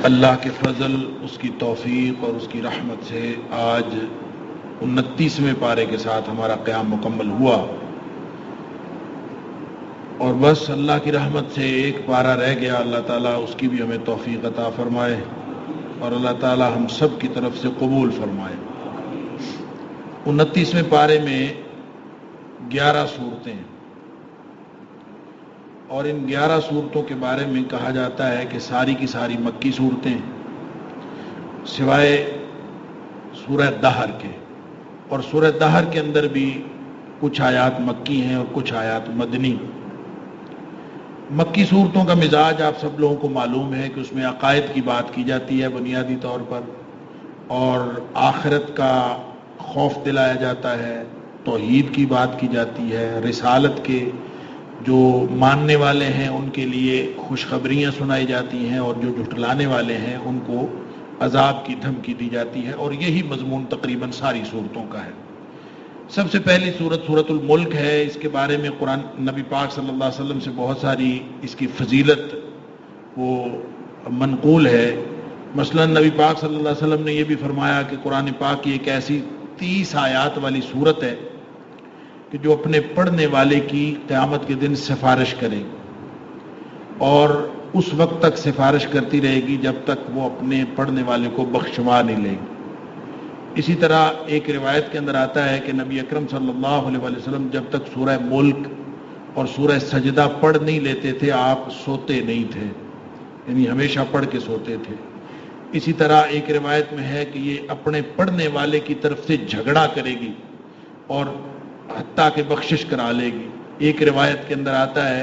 اللہ کے فضل، اس کی توفیق اور اس کی رحمت سے آج 29ویں پارے کے ساتھ ہمارا قیام مکمل ہوا، اور بس اللہ کی رحمت سے ایک پارہ رہ گیا۔ اللہ تعالیٰ اس کی بھی ہمیں توفیق عطا فرمائے اور اللہ تعالیٰ ہم سب کی طرف سے قبول فرمائے۔ 29ویں پارے میں 11 صورتیں ہیں، اور ان 11 صورتوں کے بارے میں کہا جاتا ہے کہ ساری کی ساری مکی صورتیں سوائے سورہ دہر کے، اور سورہ دہر کے اندر بھی کچھ آیات مکی ہیں اور کچھ آیات مدنی۔ مکی صورتوں کا مزاج آپ سب لوگوں کو معلوم ہے کہ اس میں عقائد کی بات کی جاتی ہے بنیادی طور پر، اور آخرت کا خوف دلایا جاتا ہے، توحید کی بات کی جاتی ہے، رسالت کے جو ماننے والے ہیں ان کے لیے خوشخبریاں سنائی جاتی ہیں، اور جو جھٹلانے والے ہیں ان کو عذاب کی دھمکی دی جاتی ہے، اور یہی مضمون تقریباً ساری صورتوں کا ہے۔ سب سے پہلی صورت سورۃ الملک ہے۔ اس کے بارے میں قرآن نبی پاک صلی اللہ علیہ وسلم سے بہت ساری اس کی فضیلت وہ منقول ہے۔ مثلا نبی پاک صلی اللہ علیہ وسلم نے یہ بھی فرمایا کہ قرآن پاک کی ایک ایسی 30 آیات والی صورت ہے کہ جو اپنے پڑھنے والے کی قیامت کے دن سفارش کرے، اور اس وقت تک سفارش کرتی رہے گی جب تک وہ اپنے پڑھنے والے کو بخشوا نہیں لے گی۔ اسی طرح ایک روایت کے اندر آتا ہے کہ نبی اکرم صلی اللہ علیہ وسلم جب تک سورہ ملک اور سورہ سجدہ پڑھ نہیں لیتے تھے آپ سوتے نہیں تھے، یعنی ہمیشہ پڑھ کے سوتے تھے۔ اسی طرح ایک روایت میں ہے کہ یہ اپنے پڑھنے والے کی طرف سے جھگڑا کرے گی اور حتیٰ کہ بخشش کرا لے گی۔ ایک روایت کے اندر آتا ہے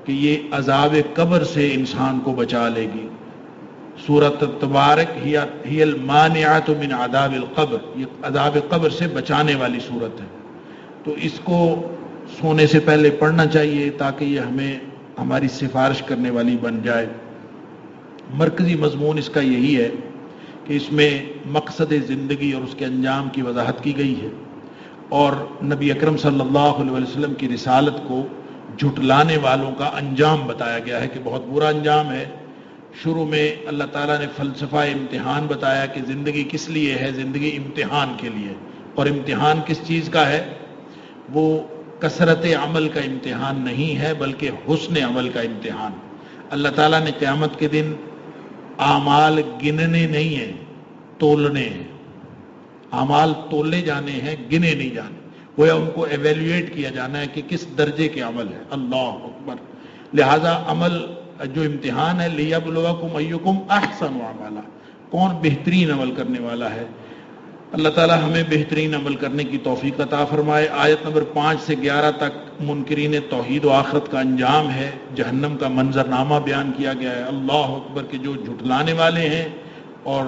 کہ یہ عذاب قبر سے انسان کو بچا لے گی۔ سورۃ تبارک ہی المانعۃ من عذاب القبر، یہ عذاب قبر سے بچانے والی صورت ہے، تو اس کو سونے سے پہلے پڑھنا چاہیے تاکہ یہ ہمیں ہماری سفارش کرنے والی بن جائے۔ مرکزی مضمون اس کا یہی ہے کہ اس میں مقصد زندگی اور اس کے انجام کی وضاحت کی گئی ہے، اور نبی اکرم صلی اللہ علیہ وسلم کی رسالت کو جھٹلانے والوں کا انجام بتایا گیا ہے کہ بہت برا انجام ہے۔ شروع میں اللہ تعالیٰ نے فلسفہ امتحان بتایا کہ زندگی کس لیے ہے، زندگی امتحان کے لیے، اور امتحان کس چیز کا ہے؟ وہ کثرت عمل کا امتحان نہیں ہے بلکہ حسن عمل کا امتحان۔ اللہ تعالیٰ نے قیامت کے دن اعمال گننے نہیں ہیں، تولنے ہیں۔ اعمال تولے جانے ہیں، گنے نہیں جانے، گویا ان کو ایویلویٹ کیا جانا ہے کہ کس درجے کے عمل ہے۔ اللہ اکبر۔ لہذا عمل جو امتحان ہے لیبلوکم ایکم احسن عملا، کون بہترین عمل کرنے والا ہے۔ اللہ تعالیٰ ہمیں بہترین عمل کرنے کی توفیق عطا فرمائے۔ آیت نمبر 5 سے 11 تک منکرین توحید و آخرت کا انجام ہے، جہنم کا منظرنامہ بیان کیا گیا ہے۔ اللہ اکبر کہ جو جھٹلانے والے ہیں اور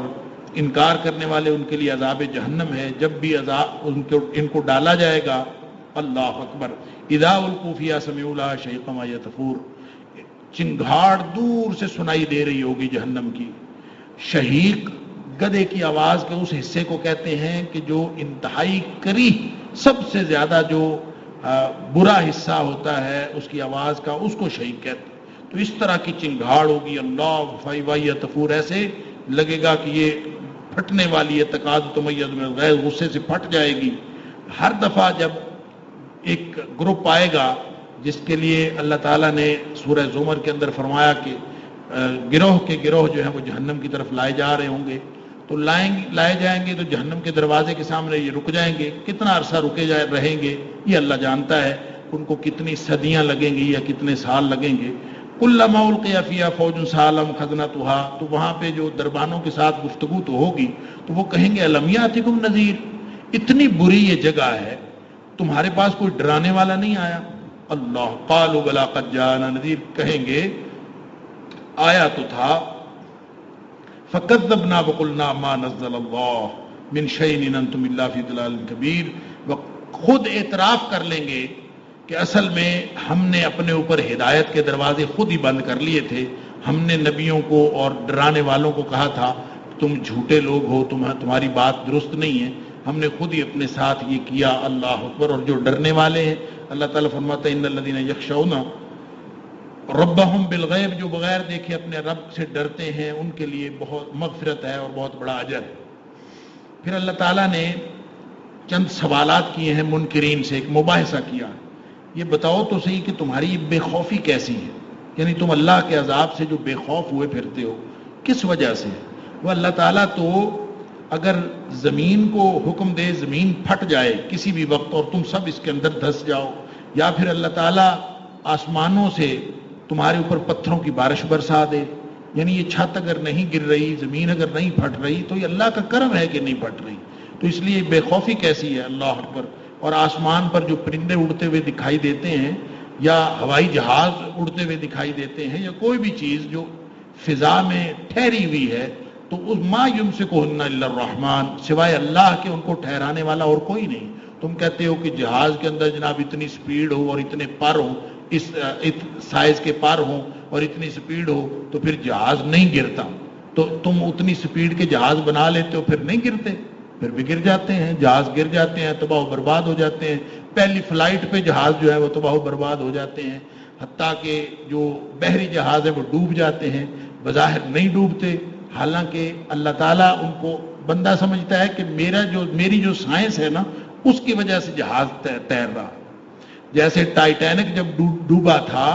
انکار کرنے والے ان کے لیے عذاب جہنم ہے، جب بھی عذاب ان کو ڈالا جائے گا۔ اللہ اکبر۔ اذا القوا فیہا سمعوا لہا شہیقا وہی تفور، چنگھاڑ دور سے سنائی دے رہی ہوگی جہنم کی۔ شہیق گدھے کی آواز کے اس حصے کو کہتے ہیں کہ جو انتہائی کریہ، سب سے زیادہ جو برا حصہ ہوتا ہے اس کی آواز کا، اس کو شہیق کہتے ہیں۔ تو اس طرح کی چنگھاڑ ہوگی، اللہ وہی تفور، ایسے لگے گا کہ یہ پھٹنے والی ہے، تکاد تمیز من الغیظ، غصے سے پھٹ جائے گی۔ ہر دفعہ جب ایک گروپ آئے گا جس کے لیے اللہ تعالیٰ نے سورہ زمر کے اندر فرمایا کہ گروہ کے گروہ جو ہیں وہ جہنم کی طرف لائے جا رہے ہوں گے، تو لائے جائیں گے تو جہنم کے دروازے کے سامنے یہ رک جائیں گے۔ کتنا عرصہ رہیں گے یہ اللہ جانتا ہے، ان کو کتنی صدیاں لگیں گی یا کتنے سال لگیں گے۔ کلما القی فیہا فوج سألہم خزنتہا، تو وہاں پہ جو دربانوں کے ساتھ گفتگو تو ہوگی تو وہ کہیں گے الم یاتکم نذیر، اتنی بری یہ جگہ ہے، تمہارے پاس کوئی ڈرانے والا نہیں آیا؟ اللہ قالوا بلا قد جاءنا نذیر، کہیں گے آیا تو تھا۔ فکذبنا وقلنا ما نزل اللہ من شیء ان انتم الا فی ضلال کبیر، وہ خود اعتراف کر لیں گے کہ اصل میں ہم نے اپنے اوپر ہدایت کے دروازے خود ہی بند کر لیے تھے۔ ہم نے نبیوں کو اور ڈرانے والوں کو کہا تھا تم جھوٹے لوگ ہو، تمہاری بات درست نہیں ہے، ہم نے خود ہی اپنے ساتھ یہ کیا۔ اللہ اکبر۔ اور جو ڈرنے والے ہیں، اللہ تعالیٰ فرماتا ہے ان الذین یخشون ربہم بالغیب، جو بغیر دیکھے اپنے رب سے ڈرتے ہیں ان کے لیے بہت مغفرت ہے اور بہت بڑا اجر ہے۔ پھر اللہ تعالیٰ نے چند سوالات کیے ہیں منکرین سے، ایک مباحثہ کیا، یہ بتاؤ تو صحیح کہ تمہاری بے خوفی کیسی ہے، یعنی تم اللہ کے عذاب سے جو بے خوف ہوئے پھرتے ہو کس وجہ سے؟ وہ اللہ تعالیٰ تو اگر زمین کو حکم دے زمین پھٹ جائے کسی بھی وقت اور تم سب اس کے اندر دھس جاؤ، یا پھر اللہ تعالیٰ آسمانوں سے تمہارے اوپر پتھروں کی بارش برسا دے، یعنی یہ چھت اگر نہیں گر رہی، زمین اگر نہیں پھٹ رہی تو یہ اللہ کا کرم ہے کہ نہیں پھٹ رہی، تو اس لیے بے خوفی کیسی ہے؟ اللہ اکبر۔ اور آسمان پر جو پرندے اڑتے ہوئے دکھائی دیتے ہیں یا ہوائی جہاز اڑتے ہوئے دکھائی دیتے ہیں یا کوئی بھی چیز جو فضا میں ٹھہری ہوئی ہے، تو اس ما یمسکہن الا الرحمن، سوائے اللہ کے ان کو ٹھہرانے والا اور کوئی نہیں۔ تم کہتے ہو کہ جہاز کے اندر جناب اتنی سپیڈ ہو اور اتنے پر ہو، اس سائز کے پر ہوں اور اتنی سپیڈ ہو تو پھر جہاز نہیں گرتا، تو تم اتنی سپیڈ کے جہاز بنا لیتے ہو پھر نہیں گرتے، پھر بھی گر جاتے ہیں، جہاز گر جاتے ہیں، تباہ و برباد ہو جاتے ہیں، پہلی فلائٹ پہ جہاز جو ہے وہ تباہ و برباد ہو جاتے ہیں، حتیٰ کہ جو بحری جہاز ہے وہ ڈوب جاتے ہیں، بظاہر نہیں ڈوبتے، حالانکہ اللہ تعالیٰ ان کو بندہ سمجھتا ہے کہ میری جو سائنس ہے نا اس کی وجہ سے جہاز تیر رہا۔ جیسے ٹائٹینک جب ڈوبا تھا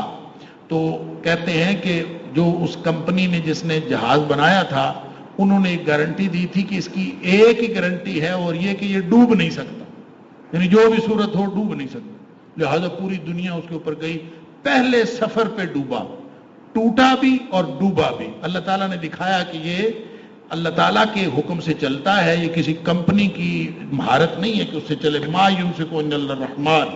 تو کہتے ہیں کہ جو اس کمپنی نے جس نے جہاز بنایا تھا انہوں نے ایک گارنٹی دی تھی کہ اس کی ایک ہی گارنٹی ہے اور یہ کہ یہ ڈوب نہیں سکتا، یعنی جو بھی صورت ہو ڈوب نہیں سکتا، لہذا پوری دنیا اس کے اوپر گئی، پہلے سفر پہ ڈوبا، ٹوٹا بھی اور ڈوبا بھی۔ اللہ تعالیٰ نے دکھایا کہ یہ اللہ تعالیٰ کے حکم سے چلتا ہے، یہ کسی کمپنی کی مہارت نہیں ہے کہ اس سے چلے، ما یمسکہن الا الرحمن۔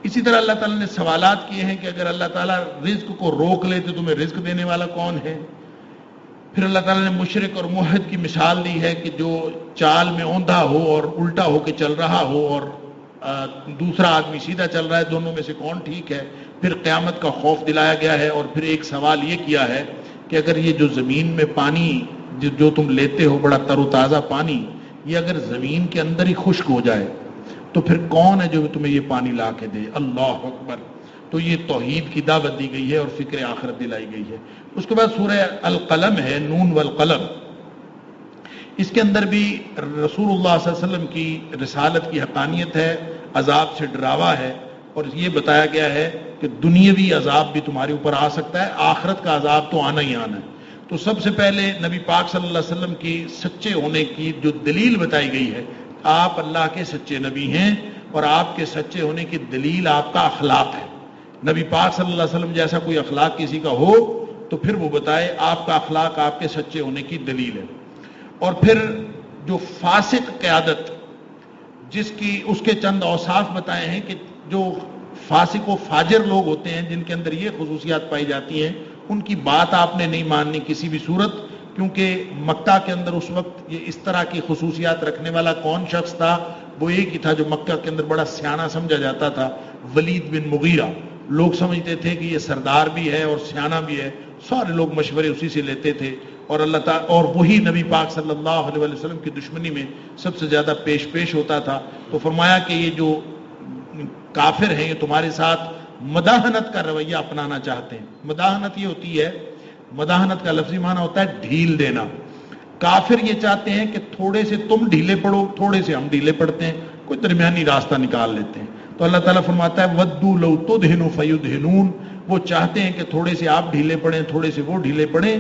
اسی طرح اللہ تعالیٰ نے سوالات کیے ہیں کہ اگر اللہ تعالیٰ رزق کو روک لے تو تمہیں رزق دینے والا کون ہے؟ پھر اللہ تعالیٰ نے مشرک اور موحد کی مثال دی ہے کہ جو چال میں اوندھا ہو اور الٹا ہو کے چل رہا ہو اور دوسرا آدمی سیدھا چل رہا ہے، دونوں میں سے کون ٹھیک ہے؟ پھر قیامت کا خوف دلایا گیا ہے، اور پھر ایک سوال یہ کیا ہے کہ اگر یہ جو زمین میں پانی جو تم لیتے ہو بڑا تر و تازہ پانی، یہ اگر زمین کے اندر ہی خشک ہو جائے تو پھر کون ہے جو تمہیں یہ پانی لا کے دے؟ اللہ اکبر۔ تو یہ توحید کی دعوت دی گئی ہے اور فکر آخرت دلائی گئی ہے۔ اس کے بعد سورہ القلم ہے، نون والقلم، اس کے اندر بھی رسول اللہ صلی اللہ علیہ وسلم کی رسالت کی حقانیت ہے، عذاب سے ڈراوا ہے، اور یہ بتایا گیا ہے کہ دنیاوی عذاب بھی تمہارے اوپر آ سکتا ہے، آخرت کا عذاب تو آنا ہی آنا ہے۔ تو سب سے پہلے نبی پاک صلی اللہ علیہ وسلم کی سچے ہونے کی جو دلیل بتائی گئی ہے، آپ اللہ کے سچے نبی ہیں اور آپ کے سچے ہونے کی دلیل آپ کا اخلاق ہے۔ نبی پاک صلی اللہ علیہ وسلم جیسا کوئی اخلاق کسی کا ہو تو پھر وہ بتائے آپ کا اخلاق آپ کے سچے ہونے کی دلیل ہے۔ اور پھر جو فاسق قیادت جس کی اس کے چند اوصاف بتائے ہیں کہ جو فاسق و فاجر لوگ ہوتے ہیں جن کے اندر یہ خصوصیات پائی جاتی ہیں، ان کی بات آپ نے نہیں ماننی کسی بھی صورت، کیونکہ مکہ کے اندر اس وقت یہ اس طرح کی خصوصیات رکھنے والا کون شخص تھا؟ وہ ایک ہی تھا جو مکہ کے اندر بڑا سیانہ سمجھا جاتا تھا، ولید بن مغیرہ۔ لوگ سمجھتے تھے کہ یہ سردار بھی ہے اور سیانہ بھی ہے، سارے لوگ مشورے اسی سے لیتے تھے، اور اللہ تعالیٰ اور وہی نبی پاک صلی اللہ علیہ وسلم کی دشمنی میں سب سے زیادہ پیش ہوتا تھا۔ تو فرمایا کہ یہ جو کافر ہیں یہ تمہارے ساتھ مداحنت کا رویہ اپنانا چاہتے ہیں۔ مداحنت یہ ہوتی ہے، مداحنت کا لفظی معنی ہوتا ہے ڈھیل دینا۔ کافر یہ چاہتے ہیں کہ تھوڑے سے تم ڈھیلے پڑو، تھوڑے سے ہم ڈھیلے پڑتے ہیں، کوئی درمیانی راستہ نکال لیتے ہیں۔ تو اللہ تعالیٰ فرماتا ہے وَدُّوا لَوْ تُدْهِنُ فَيُدْهِنُونَ، وہ چاہتے ہیں کہ تھوڑے سے آپ ڈھیلے پڑیں، تھوڑے سے وہ ڈھیلے پڑیں۔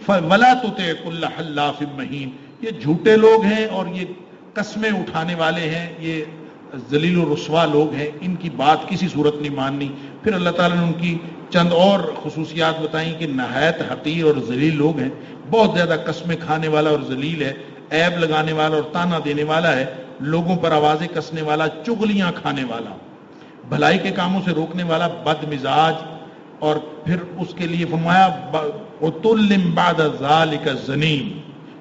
وَلَا تُطِعْ كُلَّ حَلَّافٍ مَّهِينٍ، یہ جھوٹے لوگ ہیں اور یہ قسمیں اٹھانے والے ہیں، یہ ذلیل و رسوا لوگ ہیں، ان کی بات کسی صورت نہیں ماننی۔ پھر اللہ تعالیٰ نے ان کی چند اور خصوصیات بتائیں کہ نہایت حقیر اور ذلیل لوگ ہیں، بہت زیادہ قسمیں کھانے والا اور ذلیل ہے، عیب لگانے والا اور تانا دینے والا ہے، لوگوں پر آوازیں کسنے والا، چغلیاں کھانے والا، بھلائی کے کاموں سے روکنے والا، بد مزاج، اور پھر اس کے لیے فرمایا عُتُلٍ بَعْدَ ذَلِكَ زَنِيمٍ،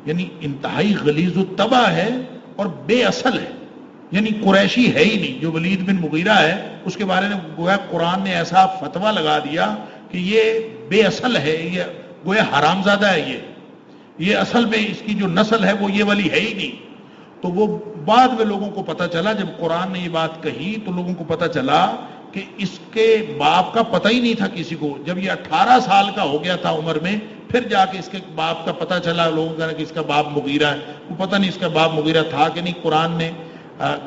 یعنی انتہائی غلیظ و تباہ ہے اور بے اصل ہے، یعنی قریشی ہے ہی نہیں۔ جو ولید بن مغیرہ ہے اس کے بارے میں گویا قرآن نے ایسا فتویٰ لگا دیا کہ یہ بے اصل ہے، یہ گویا حرام زادہ ہے، یہ اصل میں اس کی جو نسل ہے وہ یہ والی ہے ہی نہیں۔ تو وہ بعد میں لوگوں کو پتہ چلا، جب قرآن نے یہ بات کہی تو لوگوں کو پتہ چلا کہ اس کے باپ کا پتہ ہی نہیں تھا کسی کو. جب یہ 18 سال کا ہو گیا تھا عمر میں، پھر جا کے اس کے باپ کا پتہ چلا لوگوں کا کہ اس کا باپ مغیرہ ہے. وہ پتہ نہیں اس کا باپ مغیرہ تھا کہ نہیں. قرآن نے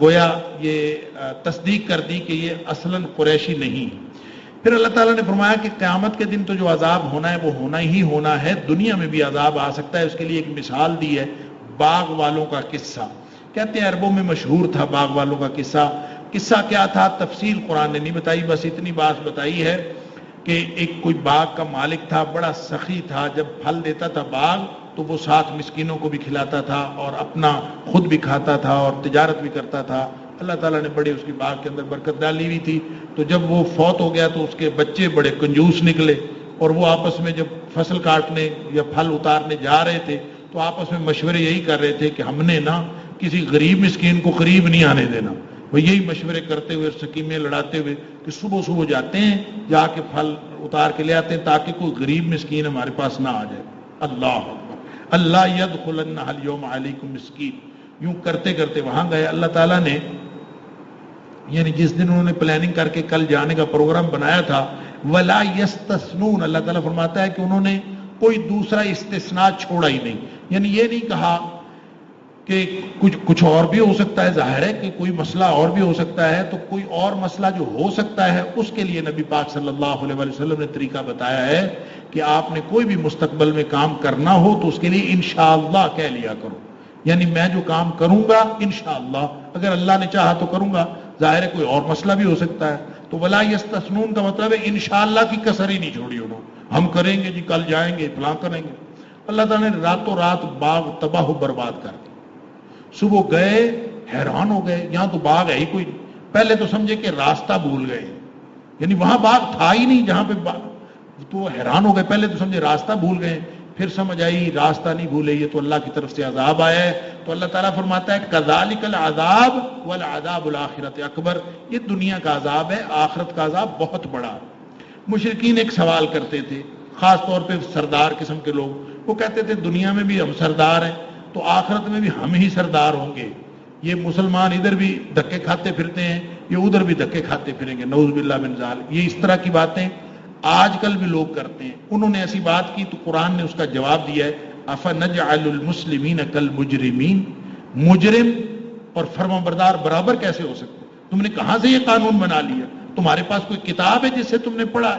گویا یہ تصدیق کر دی کہ یہ اصلاً قریشی نہیں. پھر اللہ تعالیٰ نے فرمایا کہ قیامت کے دن تو جو عذاب ہونا ہے وہ ہونا ہی ہونا ہے، دنیا میں بھی عذاب آ سکتا ہے. اس کے لیے ایک مثال دی ہے باغ والوں کا قصہ. کہتے ہیں عربوں میں مشہور تھا باغ والوں کا قصہ. قصہ کیا تھا تفصیل قرآن نے نہیں بتائی، بس اتنی بات بتائی ہے کہ ایک کوئی باغ کا مالک تھا، بڑا سخی تھا. جب پھل دیتا تھا باغ تو وہ 7 مسکینوں کو بھی کھلاتا تھا اور اپنا خود بھی کھاتا تھا اور تجارت بھی کرتا تھا. اللہ تعالیٰ نے بڑے اس کی باغ کے اندر برکت ڈالی ہوئی تھی. تو جب وہ فوت ہو گیا تو اس کے بچے بڑے کنجوس نکلے، اور وہ آپس میں جب فصل کاٹنے یا پھل اتارنے جا رہے تھے تو آپس میں مشورے یہی کر رہے تھے کہ ہم نے نا کسی غریب مسکین کو قریب نہیں آنے دینا. وہ یہی مشورے کرتے ہوئے، سکیمیں لڑاتے ہوئے کہ صبح صبح جاتے ہیں، جا کے پھل اتار کے لے آتے ہیں تاکہ کوئی غریب مسکین ہمارے پاس نہ آ جائے. اللہ اکبر. اللہ یدخلن الیوم علیکم مسکین. یوں کرتے کرتے وہاں گئے. اللہ تعالیٰ نے یعنی جس دن انہوں نے پلاننگ کر کے کل جانے کا پروگرام بنایا تھا، ولا یستثنون، اللہ تعالیٰ فرماتا ہے کہ انہوں نے کوئی دوسرا استثناء چھوڑا ہی نہیں. یعنی یہ نہیں کہا کہ کچھ اور بھی ہو سکتا ہے، ظاہر ہے کہ کوئی مسئلہ اور بھی ہو سکتا ہے، تو کوئی اور مسئلہ جو ہو سکتا ہے اس کے لیے نبی پاک صلی اللہ علیہ وسلم نے طریقہ بتایا ہے کہ آپ نے کوئی بھی مستقبل میں کام کرنا ہو تو اس کے لیے انشاءاللہ کہہ لیا کرو. یعنی میں جو کام کروں گا انشاءاللہ، اگر اللہ نے چاہا تو کروں گا. ظاہر ہے کوئی اور مسئلہ بھی ہو سکتا ہے. تو ولا یستثنون کا مطلب ہے انشاءاللہ کی کسر ہی نہیں چھوڑی انہوں. ہم کریں گے جی، کل جائیں گے، فلاں کریں گے. اللہ تعالیٰ نے راتوں رات باغ تباہ و برباد کر دیا. صبح گئے حیران ہو گئے، یہاں تو باغ ہے ہی کوئی. پہلے تو سمجھے کہ راستہ بھول گئے، یعنی وہاں باغ تھا ہی نہیں جہاں پہ تو حیران ہو گئے. پہلے تو سمجھے راستہ بھول گئے، پھر سمجھ آئی راستہ نہیں بھولے، یہ تو اللہ کی طرف سے عذاب آیا ہے. تو اللہ تعالیٰ فرماتا ہے کذالک العذاب والعذاب الآخرۃ اکبر. یہ دنیا کا عذاب ہے، آخرت کا عذاب بہت بڑا. مشرکین ایک سوال کرتے تھے، خاص طور پہ سردار قسم کے لوگ. وہ کہتے تھے دنیا میں بھی ہم سردار ہیں تو آخرت میں بھی ہم ہی سردار ہوں گے. یہ مسلمان ادھر بھی دھکے کھاتے پھرتے ہیں، یہ ادھر بھی دھکے کھاتے پھریں گے، نعوذ باللہ من ذالک. یہ اس طرح کی باتیں آج کل بھی لوگ کرتے ہیں. انہوں نے ایسی بات کی تو قرآن نے اس کا جواب دیا ہے افنجعل المسلمین کالمجرمین. مجرم اور فرمانبردار برابر کیسے ہو سکتے؟ تم نے کہاں سے یہ قانون بنا لیا؟ تمہارے پاس کوئی کتاب ہے جس سے تم نے پڑھا؟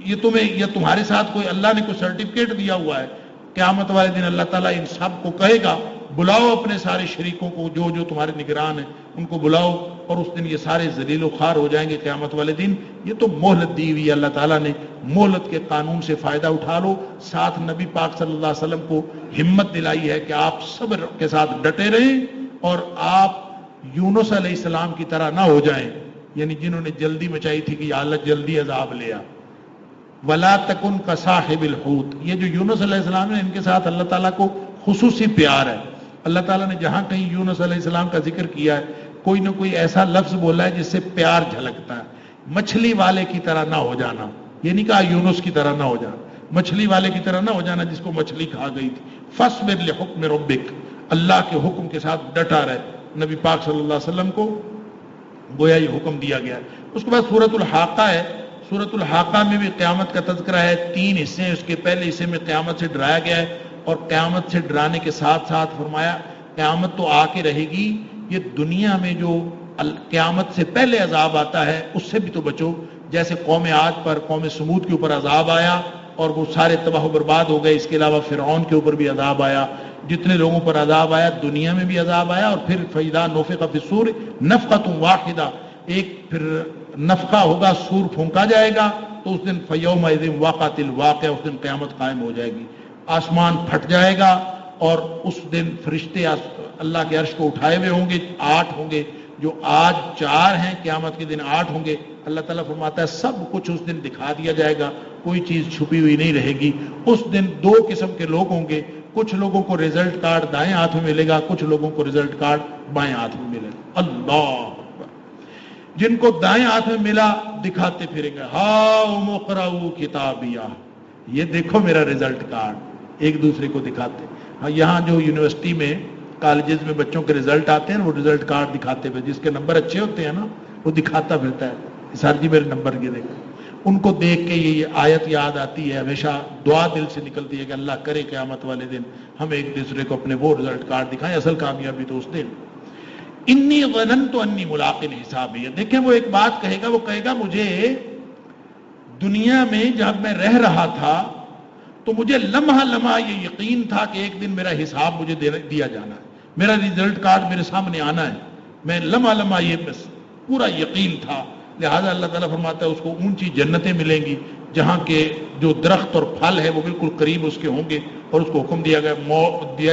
یہ تمہیں یا تمہارے ساتھ کوئی اللہ نے کوئی سرٹیفکیٹ دیا ہوا ہے؟ قیامت والے دن اللہ تعالیٰ ان سب کو کہے گا بلاؤ اپنے سارے شریکوں کو، جو تمہارے نگران ہیں ان کو بلاؤ، اور اس دن یہ سارے ذلیل و خوار ہو جائیں گے قیامت والے دن. یہ تو مہلت دی ہوئی ہے اللہ تعالیٰ نے، مہلت کے قانون سے فائدہ اٹھا لو. ساتھ نبی پاک صلی اللہ علیہ وسلم کو ہمت دلائی ہے کہ آپ صبر کے ساتھ ڈٹے رہیں اور آپ یونس علیہ السلام کی طرح نہ ہو جائیں، یعنی جنہوں نے جلدی مچائی تھی کہ یا اللہ جلدی عذاب لیا. ولا تکن کصاحب الحوت. یہ جو یونس علیہ السلام ہے ان کے ساتھ اللہ تعالیٰ کو خصوصی پیار ہے. اللہ تعالیٰ نے جہاں کہیں یونس علیہ السلام کا ذکر کیا ہے کوئی نہ کوئی ایسا لفظ بولا ہے جس سے پیار جھلکتا ہے. مچھلی والے کی طرح نہ ہو جانا، یہ نہیں کہا یونس کی طرح نہ ہو جانا، مچھلی والے کی طرح نہ ہو جانا جس کو مچھلی کھا گئی تھی. فاصبر لحکم ربک. اللہ کے حکم کے ساتھ ڈٹا رہے. نبی پاک صلی اللہ علیہ وسلم کو گویا یہ حکم دیا گیا ہے. اس کے بعد سورۃ الحاقہ ہے. سورۃ الحاقہ میں بھی قیامت کا تذکرہ ہے. 3 حصے ہیں. اس کے پہلے حصے میں قیامت سے ڈرایا گیا ہے، اور قیامت سے ڈرانے کے ساتھ ساتھ فرمایا قیامت تو آ کے رہے گی، یہ دنیا میں جو قیامت سے پہلے عذاب آتا ہے اس سے بھی تو بچو. جیسے قوم عاد پر، قوم سمود کے اوپر عذاب آیا اور وہ سارے تباہ و برباد ہو گئے. اس کے علاوہ فرعون کے اوپر بھی عذاب آیا. جتنے لوگوں پر عذاب آیا دنیا میں بھی عذاب آیا. اور پھر فَإِذَا نُفِخَ فِي الصُّورِ نَفْخَةٌ وَاحِدَةٌ، ایک پھر نفخہ ہوگا، سور پھونکا جائے گا تو اس دن فَيَوْمَئِذٍ وَقَعَتِ الْوَاقِعَةُ، اس دن قیامت قائم ہو جائے گی. آسمان پھٹ جائے گا اور اس دن فرشتے اللہ کے عرش کو اٹھائے ہوئے ہوں گے. 8 ہوں گے، جو آج 4 ہیں قیامت کے دن 8 ہوں گے. اللہ تعالیٰ فرماتا ہے سب کچھ اس دن دکھا دیا جائے گا، کوئی چیز چھپی ہوئی نہیں رہے گی. اس دن 2 قسم کے لوگ ہوں گے. کچھ لوگوں کو رزلٹ کارڈ دائیں ہاتھ میں ملے گا، کچھ لوگوں کو رزلٹ کارڈ بائیں ہاتھ میں ملے گا. اللہ اکبر. جن کو دائیں ہاتھ میں ملا دکھاتے پھریں گے ہاؤ اقرؤ کتابیہ، یہ دیکھو میرا رزلٹ کارڈ. ایک دوسرے کو دکھاتے. ہاں یہاں جو یونیورسٹی میں کالجز میں بچوں کے رزلٹ آتے ہیں وہ رزلٹ کارڈ دکھاتے ہوئے، جس کے نمبر اچھے ہوتے ہیں نا وہ دکھاتا پھرتا ہے سر جی میرے نمبر کے دیکھ، ان کو دیکھ کے یہ آیت یاد آتی ہے، ہمیشہ دعا دل سے نکلتی ہے کہ اللہ کرے قیامت والے دن ہم ایک دوسرے کو اپنے وہ رزلٹ کارڈ دکھائیں، اصل کامیابی تو اس دن۔ انی ظننت انی ملاق حسابی، دیکھیں وہ ایک بات کہے گا، وہ کہے گا مجھے دنیا میں جب میں رہ رہا تھا تو مجھے لمحہ لمحہ یہ یقین تھا کہ ایک دن میرا حساب مجھے دیا جانا ہے، میرا رزلٹ کارڈ میرے سامنے آنا ہے، میں لمحہ لمحہ یہ بس پورا یقین تھا۔ لہذا اللہ تعالیٰ فرماتا ہے اس کو اونچی جنتیں ملیں گی جہاں کے جو درخت اور پھل ہے وہ بالکل قریب اس کے ہوں گے، اور اس کو حکم دیا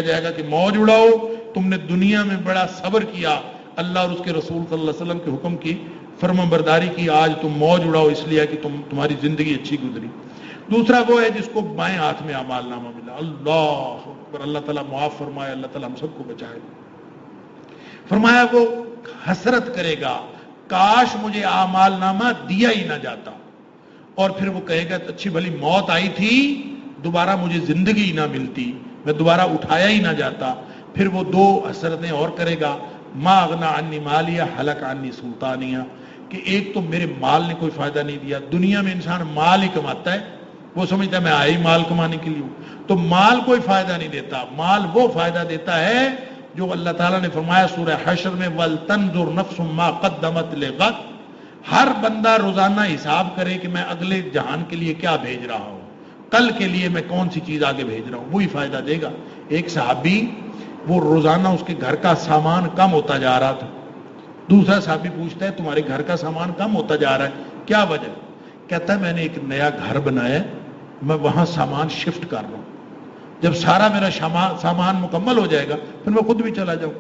جائے گا کہ موج اڑاؤ، تم نے دنیا میں بڑا صبر کیا، اللہ اور اس کے رسول صلی اللہ علیہ وسلم کے حکم کی فرمانبرداری کی، آج تم موج اڑاؤ اس لیے کہ تمہاری زندگی اچھی گزری۔ دوسرا وہ ہے جس کو بائیں ہاتھ میں اعمال نامہ ملا، اللہ اکبر، اللہ تعالیٰ معاف فرمائے، اللہ تعالیٰ ہم سب کو بچائے۔ فرمایا وہ حسرت کرے گا، کاش مجھے اعمال نامہ دیا ہی نہ جاتا، اور پھر وہ کہے گا اچھی بھلی موت آئی تھی، دوبارہ مجھے زندگی ہی نہ ملتی، میں دوبارہ اٹھایا ہی نہ جاتا۔ پھر وہ دو حسرتیں اور کرے گا، ما اغنا عنی مالیہ ہلک عنی سلطانیہ، کہ ایک تو میرے مال نے کوئی فائدہ نہیں دیا، دنیا میں انسان مال ہی کماتا ہے، وہ سمجھتا ہے میں آئی مال کمانے کے لیے ہوں، تو مال کوئی فائدہ نہیں دیتا، مال وہ فائدہ دیتا ہے جو اللہ تعالیٰ نے فرمایا سورہ حشر میں وَلْتَنْظُرْ نَفْسٌ مَا قَدَّمَتْ لِغَدٍ، ہر بندہ روزانہ حساب کرے کہ میں اگلے جہان کے لیے کیا بھیج رہا ہوں، کل کے لیے میں کون سی چیز آگے بھیج رہا ہوں، وہی فائدہ دے گا۔ ایک صحابی وہ روزانہ اس کے گھر کا سامان کم ہوتا جا رہا تھا، دوسرا صحابی پوچھتا ہے تمہارے گھر کا سامان کم ہوتا جا رہا ہے، کیا وجہ؟ کہتا ہے میں نے ایک نیا گھر بنایا، میں وہاں سامان شفٹ کر رہا ہوں، جب سارا میرا سامان مکمل ہو جائے گا پھر میں خود بھی چلا جاؤں۔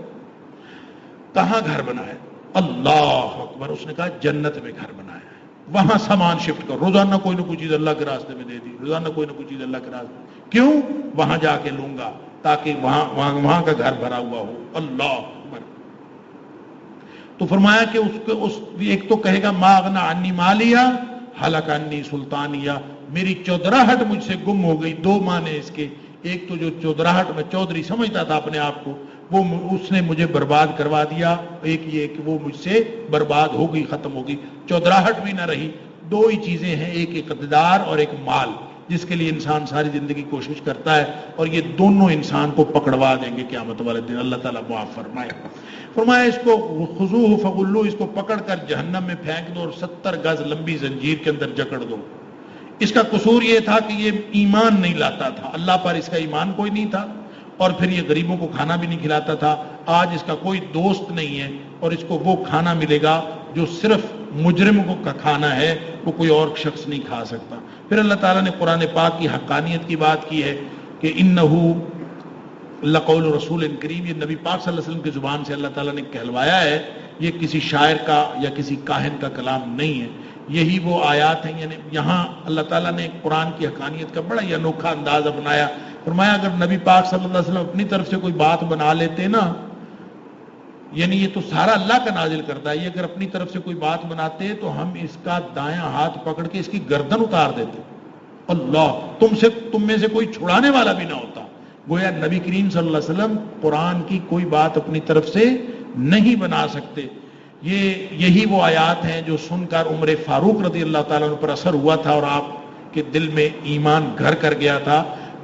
کہاں گھر بنایا؟ اللہ اکبر، اس نے کہا جنت میں گھر بنایا ہے، وہاں سامان شفٹ کر، روزانہ کوئی نہ کوئی چیز اللہ کے راستے میں دے دی، روزانہ کوئی نہ کوئی چیز اللہ کے راستے میں، کیوں؟ وہاں جا کے لوں گا تاکہ وہاں کا گھر بھرا ہوا ہو۔ اللہ اکبر۔ تو فرمایا کہ ایک تو کہے گا ما اغنا عنی مالیہ ہلک عنی سلطانیہ، میری چودراہٹ مجھ سے گم ہو گئی۔ دو معنی اس کے، ایک تو جو چودراہٹ میں چودھری سمجھتا تھا اپنے آپ کو، وہ اس نے مجھے برباد کروا دیا، ایک یہ کہ وہ مجھ سے برباد ہو گئی، ختم ہو گئی، چودراہٹ بھی نہ رہی۔ دو ہی چیزیں ہیں، ایک اقتدار اور ایک مال، جس کے لیے انسان ساری زندگی کوشش کرتا ہے، اور یہ دونوں انسان کو پکڑوا دیں گے قیامت والے دن، اللہ تعالیٰ معاف فرمائے۔ فرمایا اس کو خذوہ فغلوہ، اس کو پکڑ کر جہنم میں پھینک دو اور 70 گز لمبی زنجیر کے اندر جکڑ دو۔ اس کا قصور یہ تھا کہ یہ ایمان نہیں لاتا تھا، اللہ پر اس کا ایمان کوئی نہیں تھا، اور پھر یہ غریبوں کو کھانا بھی نہیں کھلاتا تھا۔ آج اس کا کوئی دوست نہیں ہے، اور اس کو وہ کھانا ملے گا جو صرف مجرموں کا کھانا ہے، وہ کوئی اور شخص نہیں کھا سکتا۔ پھر اللہ تعالیٰ نے قرآن پاک کی حقانیت کی بات کی ہے کہ انہو لقول رسول کریم، یہ نبی پاک صلی اللہ علیہ وسلم کی زبان سے اللہ تعالیٰ نے کہلوایا ہے، یہ کسی شاعر کا یا کسی کاہن کا کلام نہیں ہے۔ یہی وہ آیات ہیں، یعنی یہاں اللہ تعالیٰ نے قرآن کی حقانیت کا بڑا ہی انوکھا انداز اپنایا۔ فرمایا اگر نبی پاک صلی اللہ علیہ وسلم اپنی طرف سے کوئی بات بنا لیتے نا، یعنی یہ تو سارا اللہ کا نازل کرتا ہے، یہ اگر اپنی طرف سے کوئی بات بناتے تو ہم اس کا دایاں ہاتھ پکڑ کے اس کی گردن اتار دیتے، اللہ تم میں سے کوئی چھڑانے والا بھی نہ ہوتا۔ گویا نبی کریم صلی اللہ علیہ وسلم قرآن کی کوئی بات اپنی طرف سے نہیں بنا سکتے۔ یہی وہ آیات ہیں جو سن کر عمر فاروق رضی اللہ تعالیٰ عنہ پر اثر ہوا تھا، اور آپ کے دل میں ایمان گھر کر گیا تھا۔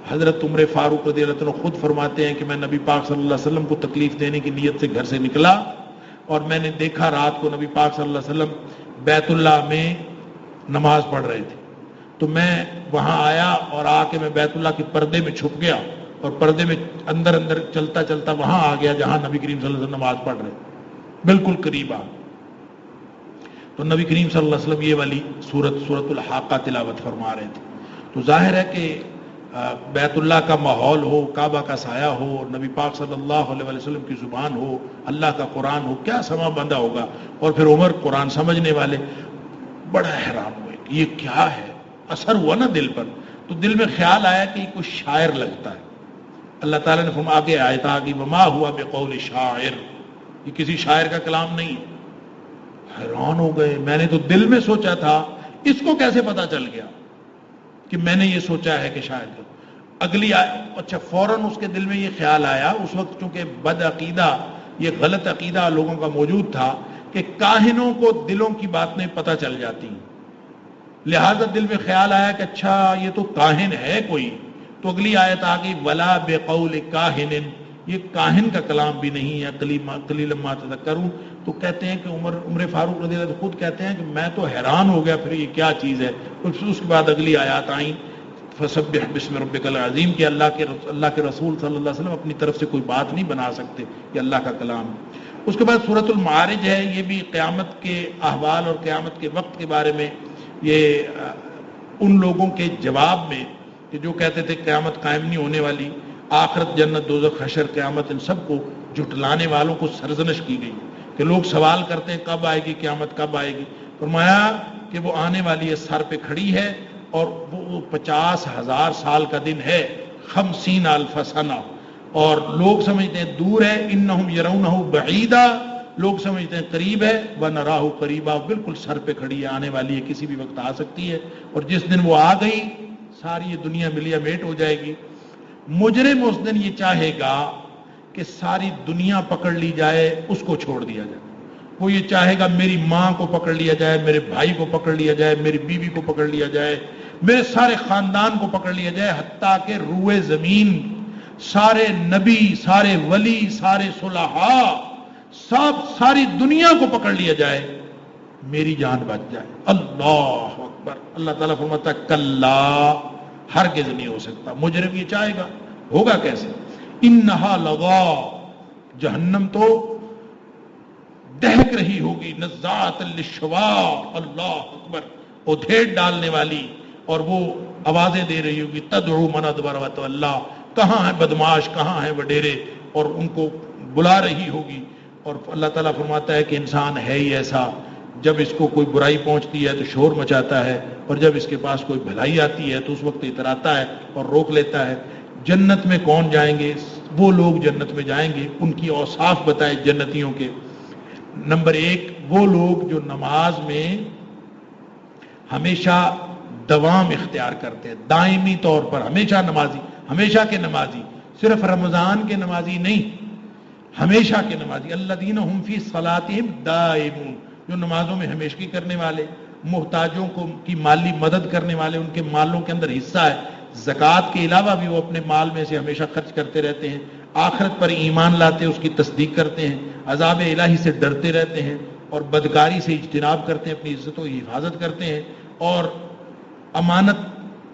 حضرت عمر فاروق رضی اللہ عنہ خود فرماتے ہیں کہ میں نبی پاک صلی اللہ علیہ وسلم کو تکلیف دینے کی نیت سے گھر سے نکلا، اور میں نے دیکھا رات کو نبی پاک صلی اللہ علیہ وسلم بیت اللہ میں نماز پڑھ رہے تھے، تو میں وہاں آیا اور آ کے میں بیت اللہ کے پردے میں چھپ گیا، اور پردے میں اندر چلتا چلتا وہاں آ گیا جہاں نبی کریم صلی اللہ علیہ وسلم نماز پڑھ رہے، بالکل قریب آ۔ تو نبی کریم صلی اللہ علیہ وسلم یہ والی سورۃ الحاقہ تلاوت فرما رہے تھے۔ تو ظاہر ہے کہ بیت اللہ کا ماحول ہو، کعبہ کا سایہ ہو، نبی پاک صلی اللہ علیہ وسلم کی زبان ہو، اللہ کا قرآن ہو، کیا سما بندہ ہوگا۔ اور پھر عمر قرآن سمجھنے والے بڑا حیران ہوئے کہ یہ کیا ہے، اثر ہوا نا دل پر، تو دل میں خیال آیا کہ یہ کوئی شاعر لگتا ہے۔ اللہ تعالیٰ نے فرمایا آگے آیت آگئی وما ہوا بقول شاعر، یہ کسی شاعر کا کلام نہیں۔ حیران ہو گئے، میں نے تو دل میں سوچا تھا، اس کو کیسے پتا چل گیا کہ میں نے یہ سوچا ہے کہ شاید اگلی اچھا فوراً اس کے دل میں یہ خیال آیا، اس وقت چونکہ بد عقیدہ، یہ غلط عقیدہ لوگوں کا موجود تھا کہ کاہنوں کو دلوں کی باتیں پتہ چل جاتی ہیں، لہذا دل میں خیال آیا کہ اچھا یہ تو کاہن ہے کوئی، تو اگلی آیت آ گئی ولا بقول کاہن، یہ کاہن کا کلام بھی نہیں ہے، قلیلا ما تذکرون۔ تو کہتے ہیں کہ عمر فاروق رضی اللہ عنہ خود کہتے ہیں کہ میں تو حیران ہو گیا، پھر یہ کیا چیز ہے۔ اس کے بعد اگلی آیات آئیں فسبح بسم ربک العظیم، کہ اللہ کے رسول صلی اللہ علیہ وسلم اپنی طرف سے کوئی بات نہیں بنا سکتے، یہ اللہ کا کلام ہے۔ اس کے بعد سورۃ المعارج ہے، یہ بھی قیامت کے احوال اور قیامت کے وقت کے بارے میں، یہ ان لوگوں کے جواب میں کہ جو کہتے تھے قیامت قائم نہیں ہونے والی، آخرت جنت دوزخ حشر قیامت، ان سب کو جھٹلانے والوں کو سرزنش کی گئی کہ لوگ سوال کرتے ہیں کب آئے گی قیامت، کب آئے گی؟ فرمایا کہ وہ آنے والی ہے، سر پہ کھڑی ہے، اور وہ 50,000 سال کا دن ہے، 50,000 سنہ، اور لوگ سمجھتے ہیں دور ہے، انہم یرونہ بعیدا، لوگ سمجھتے ہیں قریب ہے، ونراہ قریبا، بالکل سر پہ کھڑی ہے، آنے والی ہے، کسی بھی وقت آ سکتی ہے، اور جس دن وہ آ گئی ساری یہ دنیا ملیا میٹ ہو جائے گی۔ مجرم اس دن یہ چاہے گا کہ ساری دنیا پکڑ لی جائے، اس کو چھوڑ دیا جائے، وہ یہ چاہے گا میری ماں کو پکڑ لیا جائے، میرے بھائی کو پکڑ لیا جائے، میری بیوی کو پکڑ لیا جائے، میرے سارے خاندان کو پکڑ لیا جائے، حتیٰ کہ روئے زمین، سارے نبی، سارے ولی، سارے صلحاء، ساری دنیا کو پکڑ لیا جائے، میری جان بچ جائے۔ اللہ اکبر۔ اللہ تعالیٰ فرماتا ہے کلا، ہرگز نہیں ہو سکتا۔ مجرم یہ چاہے گا، ہوگا کیسے؟ انہا لظا، جہنم تو دہک رہی ہوگی، نزاعۃ للشوا، اللہ اکبر، ادھیڑ ڈالنے والی، اور وہ آوازیں دے رہی ہوگی تدعو من ادبر وتولی، کہاں ہیں بدماش، کہاں ہیں وڈیرے، اور ان کو بلا رہی ہوگی۔ اور اللہ تعالیٰ فرماتا ہے کہ انسان ہے ہی ایسا، جب اس کو کوئی برائی پہنچتی ہے تو شور مچاتا ہے، اور جب اس کے پاس کوئی بھلائی آتی ہے تو اس وقت اتراتا ہے اور روک لیتا ہے۔ جنت میں کون جائیں گے؟ وہ لوگ جنت میں جائیں گے، ان کی اوصاف بتائے جنتیوں کے۔ نمبر 1، وہ لوگ جو نماز میں ہمیشہ دوام اختیار کرتے ہیں، دائمی طور پر ہمیشہ نمازی، ہمیشہ کے نمازی، صرف رمضان کے نمازی نہیں، ہمیشہ کے نمازی۔ الذین هم فی صلاتہم دائمون، جو نمازوں میں ہمیشگی کرنے والے، محتاجوں کی مالی مدد کرنے والے، ان کے مالوں کے اندر حصہ ہے، زکوٰۃ کے علاوہ بھی وہ اپنے مال میں سے ہمیشہ خرچ کرتے رہتے ہیں، آخرت پر ایمان لاتے ہیں، اس کی تصدیق کرتے ہیں، عذاب الہی سے ڈرتے رہتے ہیں، اور بدکاری سے اجتناب کرتے ہیں، اپنی عزتوں کی حفاظت کرتے ہیں، اور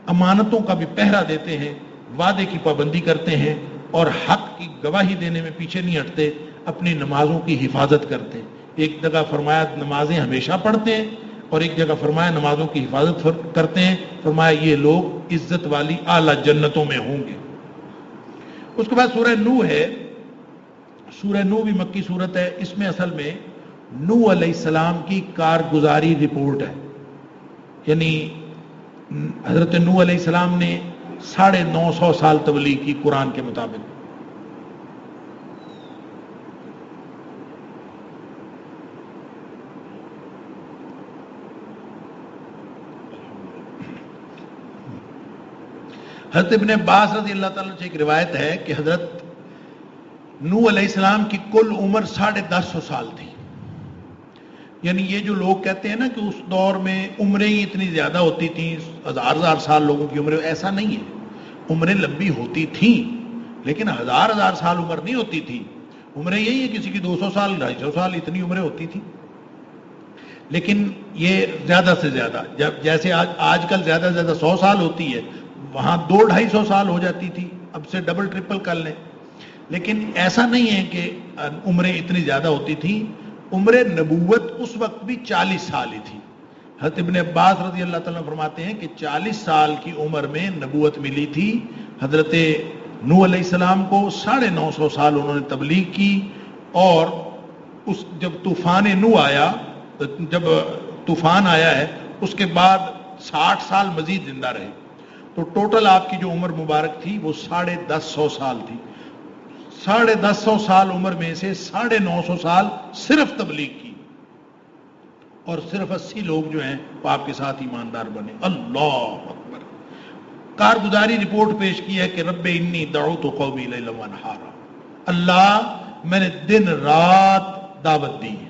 امانتوں کا بھی پہرا دیتے ہیں، وعدے کی پابندی کرتے ہیں، اور حق کی گواہی دینے میں پیچھے نہیں ہٹتے، اپنی نمازوں کی حفاظت کرتے ہیں۔ ایک جگہ فرمایا نمازیں ہمیشہ پڑھتے ہیں، اور ایک جگہ فرمایا نمازوں کی حفاظت کرتے ہیں، فرمایا یہ لوگ عزت والی اعلیٰ جنتوں میں ہوں گے۔ اس کے بعد سورہ نوح ہے، سورہ نوح بھی مکی سورت ہے، اس میں اصل میں نوح علیہ السلام کی کارگزاری رپورٹ ہے، یعنی حضرت نوح علیہ السلام نے 950 سال تبلیغ کی قرآن کے مطابق۔ حضرت ابن عباس رضی اللہ تعالیٰ سے ایک روایت ہے کہ حضرت نوح علیہ السلام کی کل عمر 1050 سال تھی۔ یعنی یہ جو لوگ کہتے ہیں نا کہ اس دور میں عمریں ہی اتنی زیادہ ہوتی تھیں، ہزار سال لوگوں کی عمریں، ایسا نہیں ہے، عمریں لمبی ہوتی تھیں لیکن ہزار سال عمر نہیں ہوتی تھی۔ عمریں یہی ہے، کسی کی 200 سال 250 سال اتنی عمریں ہوتی تھیں، لیکن یہ زیادہ سے زیادہ، جیسے آج کل زیادہ سے زیادہ 100 سال ہوتی ہے، وہاں 200-250 سال ہو جاتی تھی، اب سے ڈبل ٹرپل کر لیں۔ لیکن ایسا نہیں ہے کہ عمریں اتنی زیادہ ہوتی تھیں، عمر نبوت اس وقت بھی 40 سال ہی تھی۔ حضرت ابن عباس رضی اللہ تعالیٰ فرماتے ہیں کہ 40 سال کی عمر میں نبوت ملی تھی حضرت نوح علیہ السلام کو، 950 سال انہوں نے تبلیغ کی، اور جب طوفان نوح آیا، جب طوفان آیا ہے اس کے بعد 60 سال مزید زندہ رہے، تو ٹوٹل آپ کی جو عمر مبارک تھی وہ 150 سال تھی۔ 150 سال عمر میں سے 950 سال صرف تبلیغ کی، اور صرف 80 لوگ جو ہیں وہ آپ کے ساتھ ایماندار بنے۔ اللہ اکبر۔ کارگزاری رپورٹ پیش کی ہے کہ رب انی دعوت قومی لیلا و نہارا، اللہ میں نے دن رات دعوت دی ہے،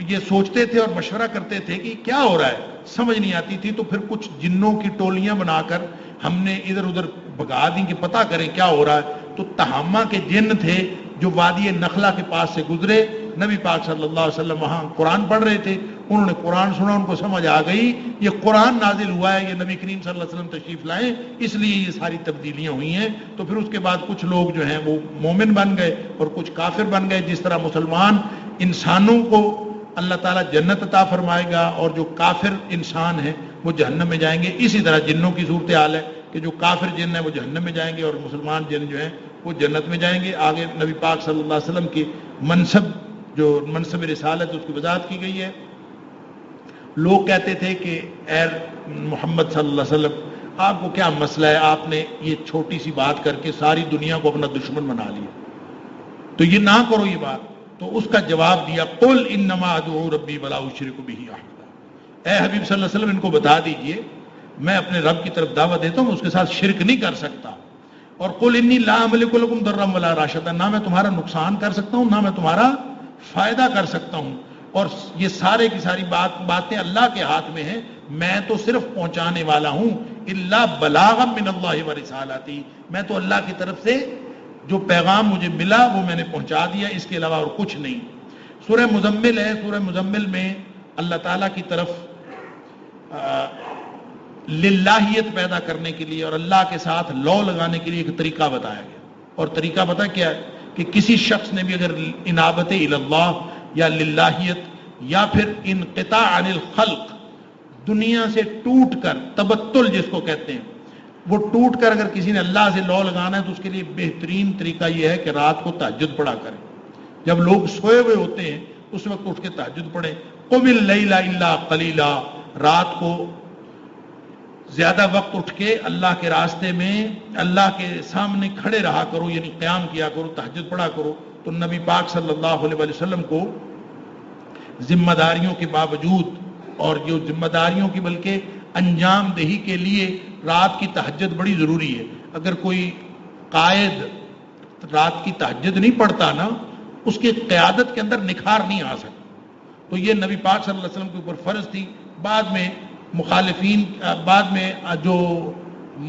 یہ سوچتے تھے اور مشورہ کرتے تھے کہ کیا ہو رہا ہے، سمجھ نہیں آتی تھی، تو پھر کچھ جنوں کی ٹولیاں بنا کر ہم نے ادھر ادھر بھگا دی کہ پتہ کریں کیا ہو رہا ہے۔ تو تہامہ کے جن تھے جو وادی نخلا کے پاس سے گزرے، نبی پاک صلی اللہ علیہ وسلم وہاں قرآن پڑھ رہے تھے، انہوں نے قرآن سنا، ان کو سمجھ آ گئی یہ قرآن نازل ہوا ہے، یہ نبی کریم صلی اللہ علیہ وسلم تشریف لائیں، اس لیے یہ ساری تبدیلیاں ہوئی ہیں۔ تو پھر اس کے بعد کچھ لوگ جو ہیں وہ مومن بن گئے اور کچھ کافر بن گئے۔ جس طرح مسلمان انسانوں کو اللہ تعالیٰ جنت عطا فرمائے گا اور جو کافر انسان ہیں وہ جہنم میں جائیں گے، اسی طرح جنوں کی صورتحال ہے کہ جو کافر جن ہیں وہ جہنم میں جائیں گے اور مسلمان جن جو ہیں وہ جنت میں جائیں گے۔ آگے نبی پاک صلی اللہ علیہ وسلم کی منصب، جو منصب رسالت، اس کی وضاحت کی گئی ہے۔ لوگ کہتے تھے کہ اے محمد صلی اللہ علیہ وسلم آپ کو کیا مسئلہ ہے، آپ نے یہ چھوٹی سی بات کر کے ساری دنیا کو اپنا دشمن بنا لیا، تو یہ نہ کرو یہ بات۔ تو اس کا جواب دیا قل انما ادعو ربی ولا اشرک بہ احدا، اے حبیب صلی اللہ علیہ وسلم ان کو بتا دیجئے میں اپنے رب کی طرف دعوت دیتا ہوں، اس کے ساتھ شرک نہیں کر سکتا۔ اور قل انی لا املک لکم ضرا ولا رشدا، نہ میں تمہارا نقصان کر سکتا ہوں نہ میں تمہارا فائدہ کر سکتا ہوں، اور یہ سارے کی ساری باتیں اللہ کے ہاتھ میں ہیں، میں تو صرف پہنچانے والا ہوں، الا بلاغا من اللہ ورسالتی، میں تو اللہ کی طرف سے جو پیغام مجھے ملا وہ میں نے پہنچا دیا، اس کے علاوہ اور کچھ نہیں۔ سورہ مزمل ہے، سورہ مزمل میں اللہ تعالیٰ کی طرف للہیت پیدا کرنے کے لیے اور اللہ کے ساتھ لو لگانے کے لیے ایک طریقہ بتایا گیا، اور طریقہ پتہ کیا ہے کہ کسی شخص نے بھی اگر انابت اللہ یا للہیت یا پھر انقطاع عن الخلق، دنیا سے ٹوٹ کر، تبتل جس کو کہتے ہیں، وہ ٹوٹ کر اگر کسی نے اللہ سے لو لگانا ہے تو اس کے لیے بہترین طریقہ یہ ہے کہ رات کو تہجد پڑھا کریں، جب لوگ سوئے ہوئے ہوتے ہیں اس وقت اٹھ کے تہجد پڑھیں۔ قم اللیل الا قلیلا، رات کو زیادہ وقت اٹھ کے اللہ کے راستے میں اللہ کے سامنے کھڑے رہا کرو، یعنی قیام کیا کرو، تہجد پڑھا کرو۔ تو نبی پاک صلی اللہ علیہ وسلم کو ذمہ داریوں کے باوجود اور جو ذمہ داریوں کی بلکہ انجام دہی کے لیے رات کی تہجد بڑی ضروری ہے۔ اگر کوئی قائد رات کی تہجد نہیں پڑھتا نا، اس کی قیادت کے اندر نکھار نہیں آ سکتا۔ تو یہ نبی پاک صلی اللہ علیہ وسلم کے اوپر فرض تھی۔ بعد میں مخالفین، بعد میں جو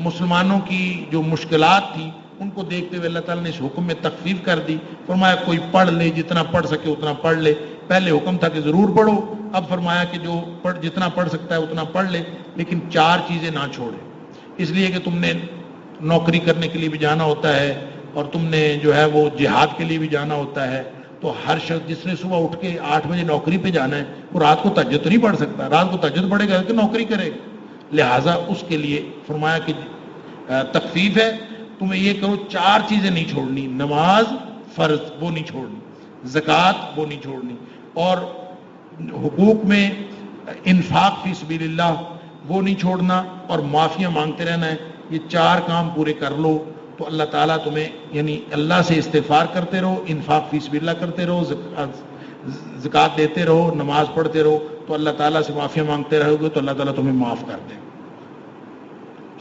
مسلمانوں کی جو مشکلات تھیں ان کو دیکھتے ہوئے اللہ تعالیٰ نے اس حکم میں تخفیف کر دی، فرمایا کوئی پڑھ لے، جتنا پڑھ سکے اتنا پڑھ لے۔ پہلے حکم تھا کہ ضرور پڑھو، اب فرمایا کہ جو جتنا پڑھ سکتا ہے اتنا پڑھ لے، لیکن 4 چیزیں نہ چھوڑے، اس لیے کہ تم نے نوکری کرنے کے لیے بھی جانا ہوتا ہے اور تم نے جو ہے وہ جہاد کے لیے بھی جانا ہوتا ہے۔ تو ہر شخص جس نے صبح اٹھ کے 8 بجے نوکری پہ جانا ہے وہ رات کو تہجد تو نہیں پڑھ سکتا، رات کو تہجد پڑھے گا کہ نوکری کرے گا، لہٰذا اس کے لیے فرمایا کہ تخفیف ہے، تمہیں یہ کرو 4 چیزیں نہیں چھوڑنی، نماز فرض وہ نہیں چھوڑنی، زکوٰۃ وہ نہیں چھوڑنی، اور حقوق میں انفاق فی سبیل اللہ وہ نہیں چھوڑنا، اور معافیاں مانگتے رہنا ہے۔ یہ 4 کام پورے کر لو تو اللہ تعالیٰ تمہیں، یعنی اللہ سے استغفار کرتے رہو، انفاق فی سبیل اللہ کرتے رہو، زکوٰۃ دیتے رہو، نماز پڑھتے رہو، تو اللہ تعالیٰ سے معافیاں مانگتے رہو گے تو اللہ تعالیٰ تمہیں معاف کر دے۔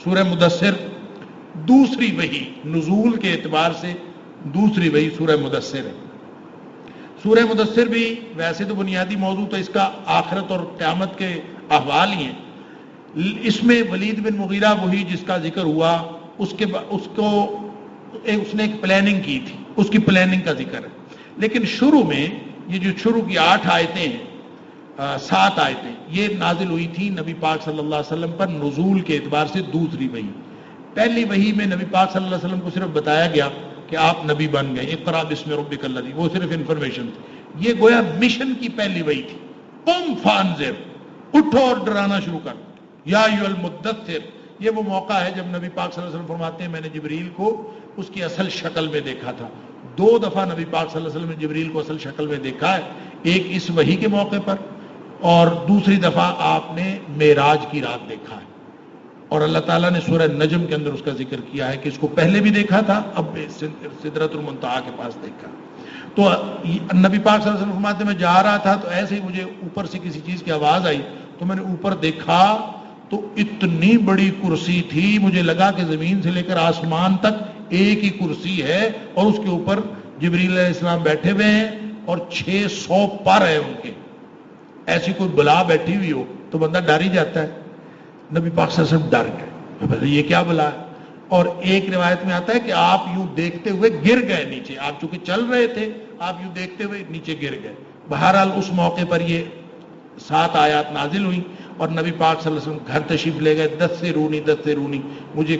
سورہ مدثر دوسری وحی، نزول کے اعتبار سے دوسری وحی سورہ مدثر ہے۔ سورہ مدثر بھی ویسے تو بنیادی موضوع تو اس کا آخرت اور قیامت کے احوال ہی ہیں، اس میں ولید بن مغیرہ وہی جس کا ذکر ہوا، اس نے ایک پلاننگ کی تھی، اس کی پلاننگ کا ذکر ہے۔ لیکن شروع میں یہ جو شروع کی 8 آیتیں ہیں، 7 آیتیں، یہ نازل ہوئی تھی نبی پاک صلی اللہ علیہ وسلم پر نزول کے اعتبار سے دوسری وحی۔ پہلی وحی میں نبی پاک صلی اللہ علیہ وسلم کو صرف بتایا گیا کہ آپ نبی بن گئے، اقرا بسم ربک الذی، وہ صرف انفارمیشن تھی۔ یہ گویا مشن کی پہلی وحی تھی، قم فانذر، اٹھو اور ڈرانا شروع کر، یا ایھا المدثر۔ یہ وہ موقع ہے جب نبی پاک صلی اللہ علیہ وسلم فرماتے ہیں میں نے جبریل کو اس کی اصل شکل میں دیکھا تھا۔ 2 دفعہ نبی پاک صلی اللہ علیہ وسلم نے جبریل کو اصل شکل میں دیکھا ہے، ایک اس وحی کے موقع پر اور دوسری دفعہ آپ نے معراج کی رات دیکھا ہے، اور اللہ تعالیٰ نے سورہ نجم کے اندر اس کا ذکر کیا ہے کہ اس کو پہلے بھی دیکھا تھا، اب سدرۃ المنتہا کے پاس دیکھا۔ تو نبی پاک صلی اللہ علیہ وسلم فرماتے ہیں میں جا رہا تھا تو ایسے ہی مجھے اوپر سے کسی چیز کی آواز آئی تو میں نے اوپر دیکھا تو اتنی بڑی کرسی تھی، مجھے لگا کہ زمین سے لے کر آسمان تک ایک ہی کرسی ہے اور اس کے اوپر جبریل علیہ السلام بیٹھے ہوئے ہیں اور 600 پر ہیں ان کے، ایسی کوئی بلا بیٹھی ہوئی ہو تو بندہ ڈر ہی جاتا ہے. نبی پاک صلی اللہ علیہ وسلم ڈر گئے، یہ کیا بلا ہے؟ اور ایک روایت میں آتا ہے کہ آپ یوں دیکھتے ہوئے گر گئے نیچے، آپ چونکہ چل رہے تھے آپ یوں دیکھتے ہوئے نیچے گر گئے. بہرحال اس موقع پر یہ 7 آیات نازل ہوئی اور نبی پاک صلی اللہ علیہ وسلم گھر تشریف لے گئے. دثرونی مجھے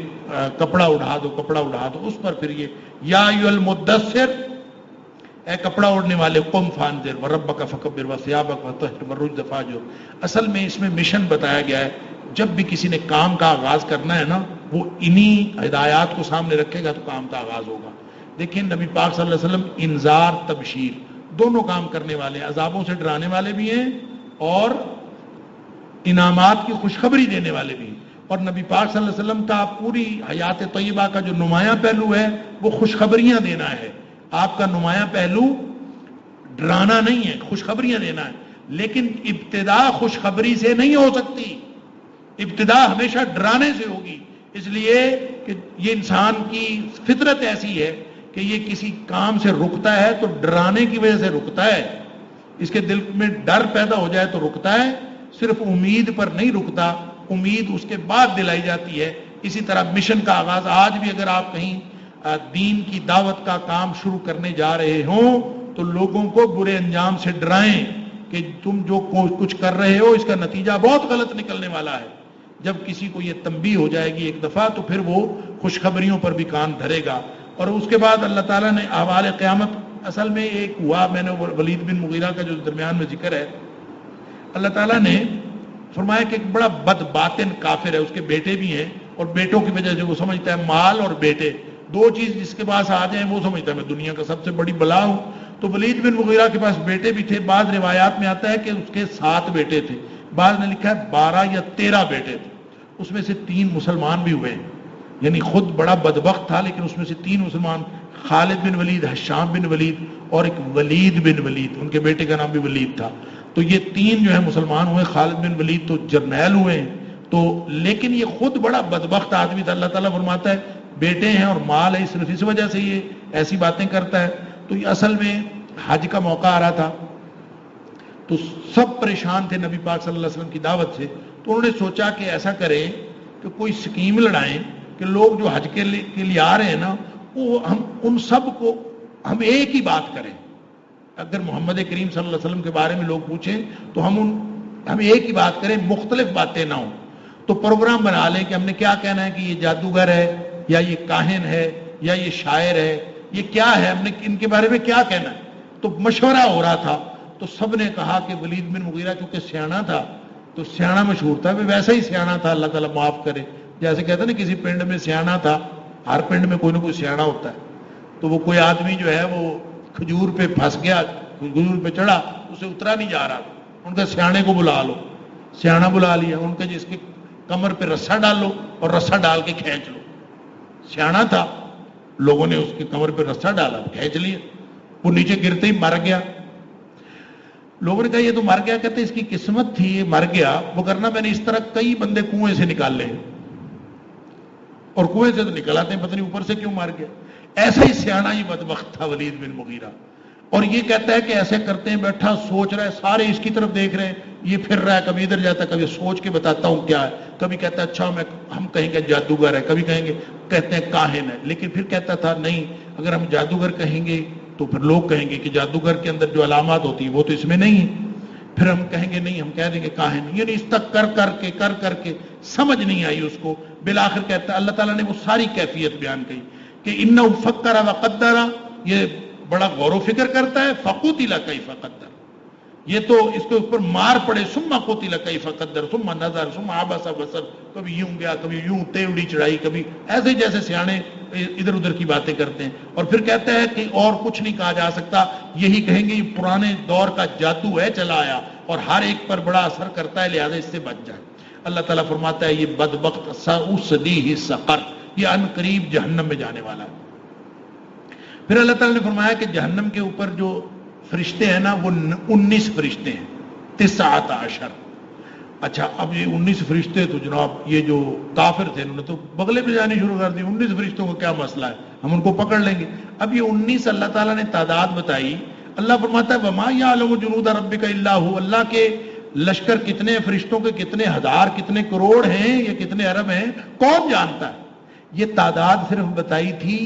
کپڑا اڑا دو. اس پر پھر یہ یا ایھا المدثر، اے کپڑا اوڑھنے والے، قم فانذر وربک فکبر وثیابک وطہر والرجز فاہجر. اصل میں اس میں مشن بتایا گیا ہے. جب بھی کسی نے کام کا آغاز کرنا ہے نا، وہ انہی ہدایات کو سامنے رکھے گا تو کام کا آغاز ہوگا. دیکھیں نبی پاک صلی اللہ علیہ وسلم انذار تبشیر دونوں کام کرنے والے ہیں، عذابوں سے ڈرانے والے بھی ہیں اور انعامات کی خوشخبری دینے والے بھی ہیں. اور نبی پاک صلی اللہ علیہ وسلم کا پوری حیات طیبہ کا جو نمایاں پہلو ہے وہ خوشخبریاں دینا ہے. آپ کا نمایاں پہلو ڈرانا نہیں ہے، خوشخبریاں دینا ہے. لیکن ابتدا خوشخبری سے نہیں ہو سکتی، ابتدا ہمیشہ ڈرانے سے ہوگی. اس لیے کہ یہ انسان کی فطرت ایسی ہے کہ یہ کسی کام سے رکتا ہے تو ڈرانے کی وجہ سے رکتا ہے. اس کے دل میں ڈر پیدا ہو جائے تو رکتا ہے، صرف امید پر نہیں رکتا، امید اس کے بعد دلائی جاتی ہے. اسی طرح مشن کا آغاز آج بھی اگر آپ کہیں دین کی دعوت کا کام شروع کرنے جا رہے ہوں تو لوگوں کو برے انجام سے ڈرائیں کہ تم جو کچھ کر رہے ہو اس کا نتیجہ بہت غلط نکلنے والا ہے. جب کسی کو یہ تنبیہ ہو جائے گی ایک دفعہ تو پھر وہ خوشخبریوں پر بھی کان دھرے گا. اور اس کے بعد اللہ تعالیٰ نے احوال قیامت اصل میں ایک ہوا، میں نے ولید بن مغیرہ کا جو درمیان میں ذکر ہے، اللہ تعالیٰ نے فرمایا کہ ایک بڑا بد باطن کافر ہے، اس کے بیٹے بھی ہیں اور بیٹوں کی وجہ سے وہ سمجھتا ہے مال اور بیٹے دو چیز جس کے پاس آ جائیں وہ سمجھتا ہے میں دنیا کا سب سے بڑی بلا ہوں. تو ولید بن مغیرہ کے پاس بیٹے بھی تھے. بعض روایات میں آتا ہے کہ اس کے 7 بیٹے تھے، بعض نے لکھا ہے 12 یا 13 بیٹے تھے. اس میں سے 3 مسلمان بھی ہوئے، یعنی خود بڑا بدبخت تھا لیکن اس میں سے 3 مسلمان، خالد بن ولید، حشام بن ولید اور ایک ولید بن ولید، ان کے بیٹے کا نام بھی ولید تھا. تو یہ 3 جو ہے مسلمان ہوئے. خالد بن ولید تو جرنیل ہوئے ہیں. تو لیکن یہ خود بڑا بدبخت آدمی تھا. اللہ تعالیٰ فرماتا ہے بیٹے ہیں اور مال ہے، صرف اس وجہ سے یہ ایسی باتیں کرتا ہے. تو یہ اصل میں حج کا موقع آ رہا تھا تو سب پریشان تھے نبی پاک صلی اللہ علیہ وسلم کی دعوت سے. تو انہوں نے سوچا کہ ایسا کریں کہ کوئی سکیم لڑائیں کہ لوگ جو حج کے لیے آ رہے ہیں نا، وہ ہم ان سب کو ہم ایک ہی بات کریں. اگر محمد کریم صلی اللہ علیہ وسلم کے بارے میں لوگ پوچھیں تو ہم ایک ہی بات کریں، مختلف باتیں نہ ہوں. تو پروگرام بنا لیں کہ ہم نے کیا کہنا ہے کہ یہ جادوگر ہے یا یہ کاہن ہے یا یہ شاعر ہے، یہ کیا ہے، ہم نے ان کے بارے میں کیا کہنا ہے. تو مشورہ ہو رہا تھا تو سب نے کہا کہ ولید بن مغیرہ چونکہ سیاںا تھا تو سیاںا مشہور تھا، ویسا ہی سیاںا تھا، اللہ تعالیٰ معاف کرے. جیسے کہتے ہیں نا کسی پنڈ میں سیاںا تھا، ہر پنڈ میں کوئی نہ کوئی سیاںا ہوتا ہے. تو وہ کوئی آدمی جو ہے وہ کھجور پہ پھنس گیا، کھجور پہ چڑھا، اسے اترا نہیں جا رہا. ان کے سیانے کو بلا لو، سیاںا بلا لیا. ان کے جس کے کمر پہ رسا ڈالو اور رسا ڈال کے کھینچ لو. سیاںا تھا، لوگوں نے اس کے کمر پہ رسا ڈالا، کھینچ لیا، وہ نیچے گرتے ہی مر گیا. لوگوں نے کہا یہ تو مر گیا. کہتے اس کی قسمت تھی یہ مر گیا، وہ کرنا میں نے اس طرح کئی بندے کنویں سے نکال لے اور کنویں سے تو نکل آتے ہیں، پتہ نہیں اوپر سے کیوں مر گیا. ایسا ہی سیاںا یہ بدبخت تھا ولید بن مغیرہ. اور یہ کہتا ہے کہ ایسے کرتے ہیں، بیٹھا سوچ رہا ہے، سارے اس کی طرف دیکھ رہے ہیں، یہ پھر رہا ہے، کبھی ادھر جاتا ہے، کبھی سوچ کے بتاتا ہوں کیا ہے، کبھی کہتا ہے اچھا ہم کہیں گے جادوگر ہے، کبھی کہیں گے کہتے ہیں کاہن ہے. لیکن پھر کہتا تھا نہیں، اگر ہم جادوگر کہیں گے تو پھر لوگ کہیں گے کہ جادوگر کے اندر جو علامات ہوتی ہیں وہ تو اس میں نہیں ہے. پھر ہم کہیں گے نہیں، ہم کہہ دیں گے کاہن. یعنی اس تک کر کے سمجھ نہیں آئی اس کو. بالآخر کہتا ہے اللہ تعالیٰ نے وہ ساری کیفیت بیان کی کہ انہ فکر وقدر، یہ بڑا غور و فکر کرتا ہے. فقتل کیف قدر، یہ تو اس کے اوپر مار پڑے. ثم قتل کیف قدر ثم نظر ثم عبس وبصر، کبھی یوں گیا، کبھی یوں تیوڑی چڑھائی، کبھی ایسے جیسے سیانے ادھر ادھر کی باتیں کرتے ہیں. اور پھر کہتا ہے کہ اور کچھ نہیں کہا جا سکتا، یہی کہیں گے یہ پرانے دور کا جادو ہے چلا آیا اور ہر ایک پر بڑا اثر کرتا ہے، لہذا اس سے بچ جائے. اللہ تعالیٰ فرماتا ہے یہ بدبخت سأصلیہ سقر، یہ ان قریب جہنم میں جانے والا ہے. پھر اللہ تعالیٰ نے فرمایا کہ جہنم کے اوپر جو فرشتے ہیں نا وہ 19 فرشتے ہیں، 19. اچھا اب یہ 19 فرشتے تو جناب یہ جو کافر تھے انہوں نے تو بغلے پہ جانی شروع کر دی. 19 فرشتوں کا کیا مسئلہ ہے، ہم ان کو پکڑ لیں گے. اب یہ 19 اللہ تعالیٰ نے تعداد بتائی. اللہ فرماتا ہے وما یعلم جنود ربک الا هو، اللہ کے لشکر کتنے فرشتوں کے کتنے ہزار کتنے کروڑ ہیں یا کتنے ارب ہیں کون جانتا ہے. یہ تعداد صرف بتائی تھی،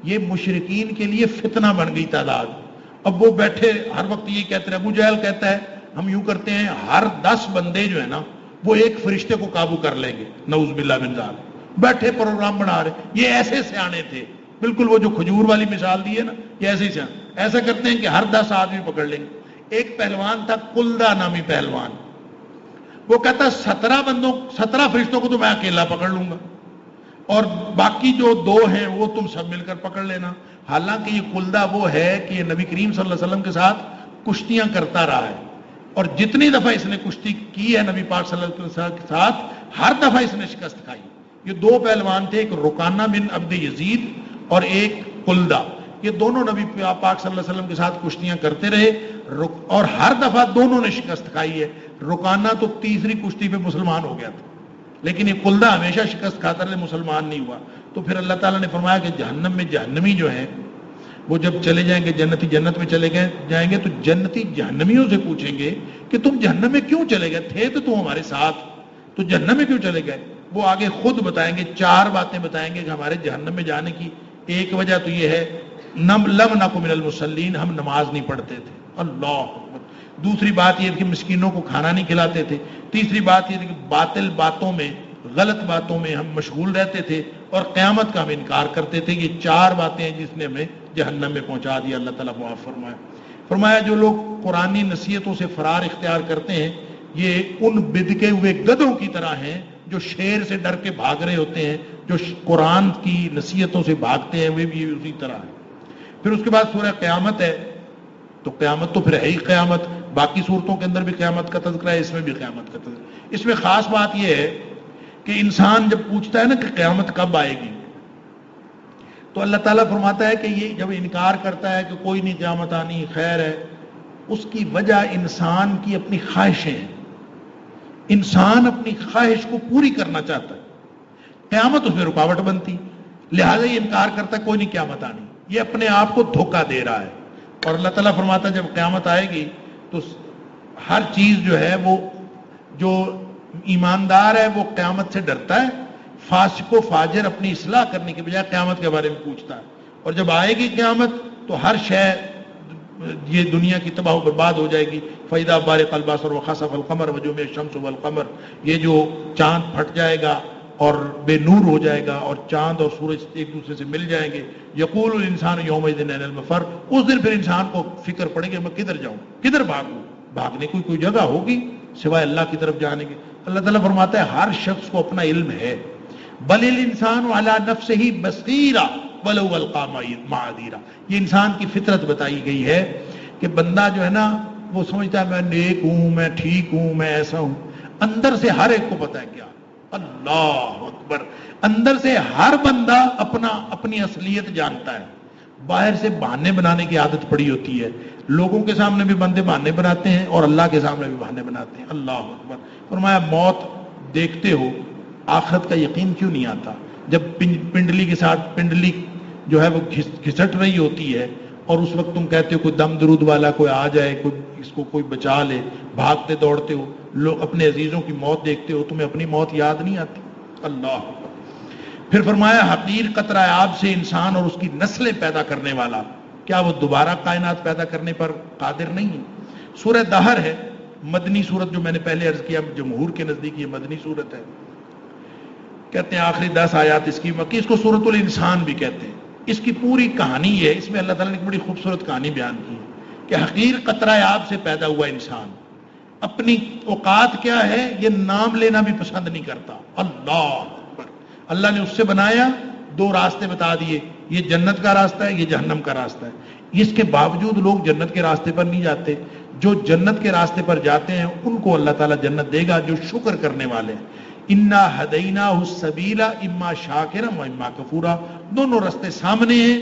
یہ مشرکین کے لیے فتنہ بن گئی تعداد. اب وہ بیٹھے ہر وقت یہ کہتے ہیں، ابو جہل کہتا ہے ہم یوں کرتے ہیں ہر 10 بندے جو ہے نا وہ ایک فرشتے کو قابو کر لیں گے، نعوذ باللہ من ذالک. بیٹھے پروگرام بنا رہے. یہ ایسے سیانے تھے، بالکل وہ جو کھجور والی مثال دی ہے نا، یہ ایسے ہی سیانے ایسا کرتے ہیں کہ ہر 10 آدمی پکڑ لیں گے. ایک پہلوان تھا کلدہ نامی پہلوان، وہ کہتا 17 فرشتوں کو تو میں اکیلا پکڑ لوں گا اور باقی جو 2 ہیں وہ تم سب مل کر پکڑ لینا. حالانکہ یہ کلدہ وہ ہے کہ یہ نبی کریم صلی اللہ علیہ وسلم کے ساتھ کشتیاں کرتا رہا ہے، اور جتنی دفعہ اس نے کشتی کی ہے نبی پاک صلی اللہ علیہ وسلم کے ساتھ ہر دفعہ اس نے شکست کھائی. یہ 2 پہلوان تھے، ایک رکانہ بن عبد یزید اور ایک کلدہ. یہ دونوں نبی پاک صلی اللہ علیہ وسلم کے ساتھ کشتیاں کرتے رہے اور ہر دفعہ دونوں نے شکست کھائی ہے. رکانہ تو تیسری کشتی پہ مسلمان ہو گیا تھا، لیکن یہ کلدہ ہمیشہ شکست کھاتا رہے، مسلمان نہیں ہوا. تو پھر اللہ تعالیٰ نے فرمایا کہ جہنم میں جہنمی جو ہیں وہ جب چلے جائیں گے، جنتی جنت میں چلے جائیں گے تو جنتی جہنمیوں سے پوچھیں گے کہ تم جہنم میں کیوں چلے گئے تھے؟ تو تم ہمارے ساتھ، تو جہنم میں کیوں چلے گئے؟ وہ آگے خود بتائیں گے، 4 باتیں بتائیں گے کہ ہمارے جہنم میں جانے کی ایک وجہ تو یہ ہے لم نکن من المصلین، ہم نماز نہیں پڑھتے تھے. اللہ اکبر. دوسری بات یہ کہ مسکینوں کو کھانا نہیں کھلاتے تھے. تیسری بات یہ کہ باطل باتوں میں، غلط باتوں میں ہم مشغول رہتے تھے اور قیامت کا ہم انکار کرتے تھے. یہ 4 باتیں ہیں جس نے ہمیں جہنم میں پہنچا دیا. اللہ تعالیٰ معاف فرمائے. فرمایا جو لوگ قرآنی نصیحتوں سے فرار اختیار کرتے ہیں یہ ان بدکے ہوئے گدھوں کی طرح ہیں جو شیر سے ڈر کے بھاگ رہے ہوتے ہیں. جو قرآن کی نصیحتوں سے بھاگتے ہیں وہ بھی اسی طرح ہیں. پھر اس کے بعد سورہ قیامت ہے، تو قیامت تو پھر ہے ہی قیامت. باقی صورتوں کے اندر بھی قیامت کا تذکرہ ہے، اس میں بھی قیامت کا تذکرہ. اس میں خاص بات یہ ہے کہ انسان جب پوچھتا ہے نا کہ قیامت کب آئے گی، تو اللہ تعالیٰ فرماتا ہے کہ یہ جب انکار کرتا ہے کہ کوئی نہیں قیامت آنی، خیر ہے، اس کی وجہ انسان کی اپنی خواہشیں ہیں. انسان اپنی خواہش کو پوری کرنا چاہتا ہے، قیامت اس میں رکاوٹ بنتی، لہذا یہ انکار کرتا ہے کوئی نہیں قیامت آنی. یہ اپنے آپ کو دھوکہ دے رہا ہے. اور اللہ تعالیٰ فرماتا ہے جب قیامت آئے گی تو ہر چیز جو ہے وہ جو ایماندار ہے وہ قیامت سے ڈرتا ہے، فاسق و فاجر اپنی اصلاح کرنے کے بجائے قیامت کے بارے میں پوچھتا ہے. اور جب آئے گی قیامت تو ہر شے یہ دنیا کی تباہ و برباد ہو جائے گی. فَإِذَا بَرِقَ الْبَصَرُ وَخَسَفَ الْقَمَرُ وَجُمِعَ الشَّمْسُ وَالْقَمَرُ، یہ جو چاند پھٹ جائے گا اور بے نور ہو جائے گا اور چاند اور سورج ایک دوسرے سے مل جائیں گے. یقول الانسان یومئذ اینا المفر، اس دن پھر انسان کو فکر پڑے گی میں کدھر جاؤں، کدھر بھاگوں. بھاگنے کی کوئی جگہ ہوگی سوائے اللہ کی طرف جانے کے. اللہ تعالیٰ فرماتا ہے ہر شخص کو اپنا علم ہے. بل الانسان علی نفسہ بصیرہ ولو القی معاذیرہ. یہ انسان کی فطرت بتائی گئی ہے کہ بندہ جو ہے نا وہ سمجھتا ہے میں نیک ہوں، میں ٹھیک ہوں، میں ایسا ہوں. اندر سے ہر ایک کو پتا ہے کیا. اللہ اکبر. اندر سے ہر بندہ اپنی اصلیت جانتا ہے. باہر سے بہانے بنانے کی عادت پڑی ہوتی ہے. لوگوں کے سامنے بھی بندے بہانے بناتے ہیں اور اللہ کے سامنے بھی بہانے بناتے ہیں. اللہ اکبر. فرمایا موت دیکھتے ہو، آخرت کا یقین کیوں نہیں آتا؟ جب پنڈلی کے ساتھ پنڈلی جو ہے وہ گھسٹ رہی ہوتی ہے اور اس وقت تم کہتے ہو کوئی دم درود والا کوئی آ جائے، کوئی اس کو کوئی بچا لے، بھاگتے دوڑتے ہو، لوگ اپنے عزیزوں کی موت دیکھتے ہو، تمہیں اپنی موت یاد نہیں آتی. اللہ. پھر فرمایا حقیر قطرہ آب سے انسان اور اس کی نسلیں پیدا کرنے والا، کیا وہ دوبارہ کائنات پیدا کرنے پر قادر نہیں ہے؟ سورہ دہر ہے، مدنی سورت، جو میں نے پہلے عرض کیا جمہور کے نزدیک یہ مدنی سورت ہے. کہتے ہیں آخری 10 آیات اس کی مکی، اس کو سورۃ الانسان بھی کہتے ہیں. اس کی پوری کہانی ہے، اس میں اللہ تعالیٰ نے ایک بڑی خوبصورت کہانی بیان کی کہ حقیر قطرہ آب سے پیدا ہوا انسان اپنی اوقات کیا ہے یہ نام لینا بھی پسند نہیں کرتا. اللہ اکبر. اللہ نے اس سے بنایا، 2 راستے بتا دیے، یہ جنت کا راستہ ہے، یہ جہنم کا راستہ ہے. اس کے باوجود لوگ جنت کے راستے پر نہیں جاتے. جو جنت کے راستے پر جاتے ہیں ان کو اللہ تعالیٰ جنت دے گا جو شکر کرنے والے ہیں. انا ہدیناہ السبیل اما شاکرا و اما کفورا. دونوں راستے سامنے ہیں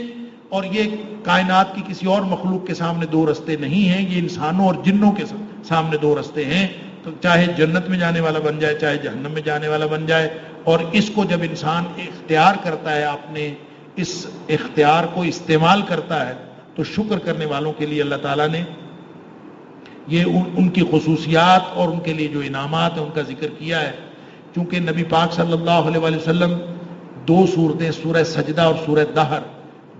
اور یہ کائنات کی کسی اور مخلوق کے سامنے 2 راستے نہیں ہیں، یہ انسانوں اور جنوں کے سامنے 2 راستے ہیں. تو چاہے جنت میں جانے والا بن جائے چاہے جہنم میں جانے والا بن جائے. اور اس کو جب انسان اختیار کرتا ہے، اپنے اس اختیار کو استعمال کرتا ہے، تو شکر کرنے والوں کے لیے اللہ تعالیٰ نے یہ ان کی خصوصیات اور ان کے لیے جو انعامات ہیں ان کا ذکر کیا ہے. چونکہ نبی پاک صلی اللہ علیہ وآلہ وسلم 2 صورتیں سورہ سجدہ اور سورہ دہر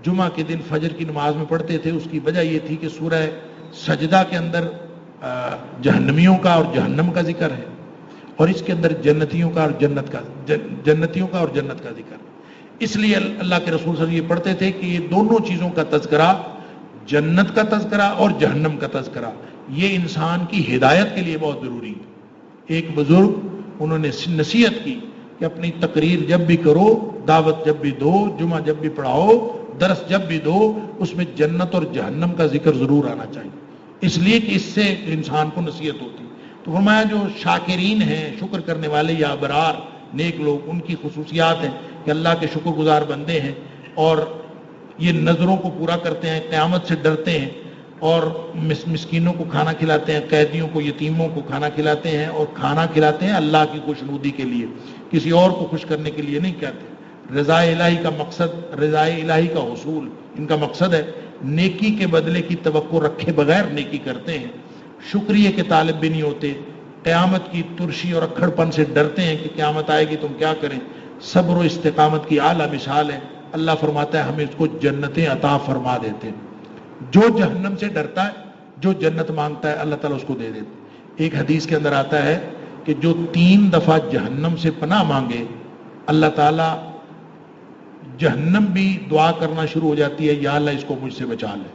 جمعہ کے دن فجر کی نماز میں پڑھتے تھے. اس کی وجہ یہ تھی کہ سورہ سجدہ کے اندر جہنمیوں کا اور جہنم کا ذکر ہے اور اس کے اندر جنتیوں کا اور جنت کا ذکر. اس لیے اللہ کے رسول صلی اللہ علیہ وسلم یہ پڑھتے تھے کہ یہ دونوں چیزوں کا تذکرہ، جنت کا تذکرہ اور جہنم کا تذکرہ، یہ انسان کی ہدایت کے لیے بہت ضروری ہے. ایک بزرگ انہوں نے نصیحت کی کہ اپنی تقریر جب بھی کرو، دعوت جب بھی دو، جمعہ جب بھی پڑھاؤ، درس جب بھی دو، اس میں جنت اور جہنم کا ذکر ضرور آنا چاہیے، اس لیے کہ اس سے انسان کو نصیحت ہوتی. تو فرمایا جو شاکرین ہیں، شکر کرنے والے یا ابرار نیک لوگ، ان کی خصوصیات ہیں کہ اللہ کے شکر گزار بندے ہیں اور یہ نظروں کو پورا کرتے ہیں، قیامت سے ڈرتے ہیں اور مسکینوں کو کھانا کھلاتے ہیں، قیدیوں کو، یتیموں کو کھانا کھلاتے ہیں اور کھانا کھلاتے ہیں اللہ کی خوشنودی کے لیے، کسی اور کو خوش کرنے کے لیے نہیں کہتے. رضا الہی کا مقصد، رضا الہی کا حصول ان کا مقصد ہے. نیکی کے بدلے کی توقع رکھے بغیر نیکی کرتے ہیں، شکریہ کے طالب بھی نہیں ہوتے، قیامت کی ترشی اور اکھڑ پن سے ڈرتے ہیں کہ قیامت آئے گی تم کیا کریں. صبر و استقامت کی اعلیٰ مثال ہے. اللہ فرماتا ہے ہم اس کو جنتیں عطا فرما دیتے ہیں. جو جہنم سے ڈرتا ہے، جو جنت مانگتا ہے، اللہ تعالیٰ اس کو دے دیتے. ایک حدیث کے اندر آتا ہے کہ جو 3 دفعہ جہنم سے پناہ مانگے، اللہ تعالیٰ جہنم بھی دعا کرنا شروع ہو جاتی ہے، یا اللہ اس کو مجھ سے بچا لے.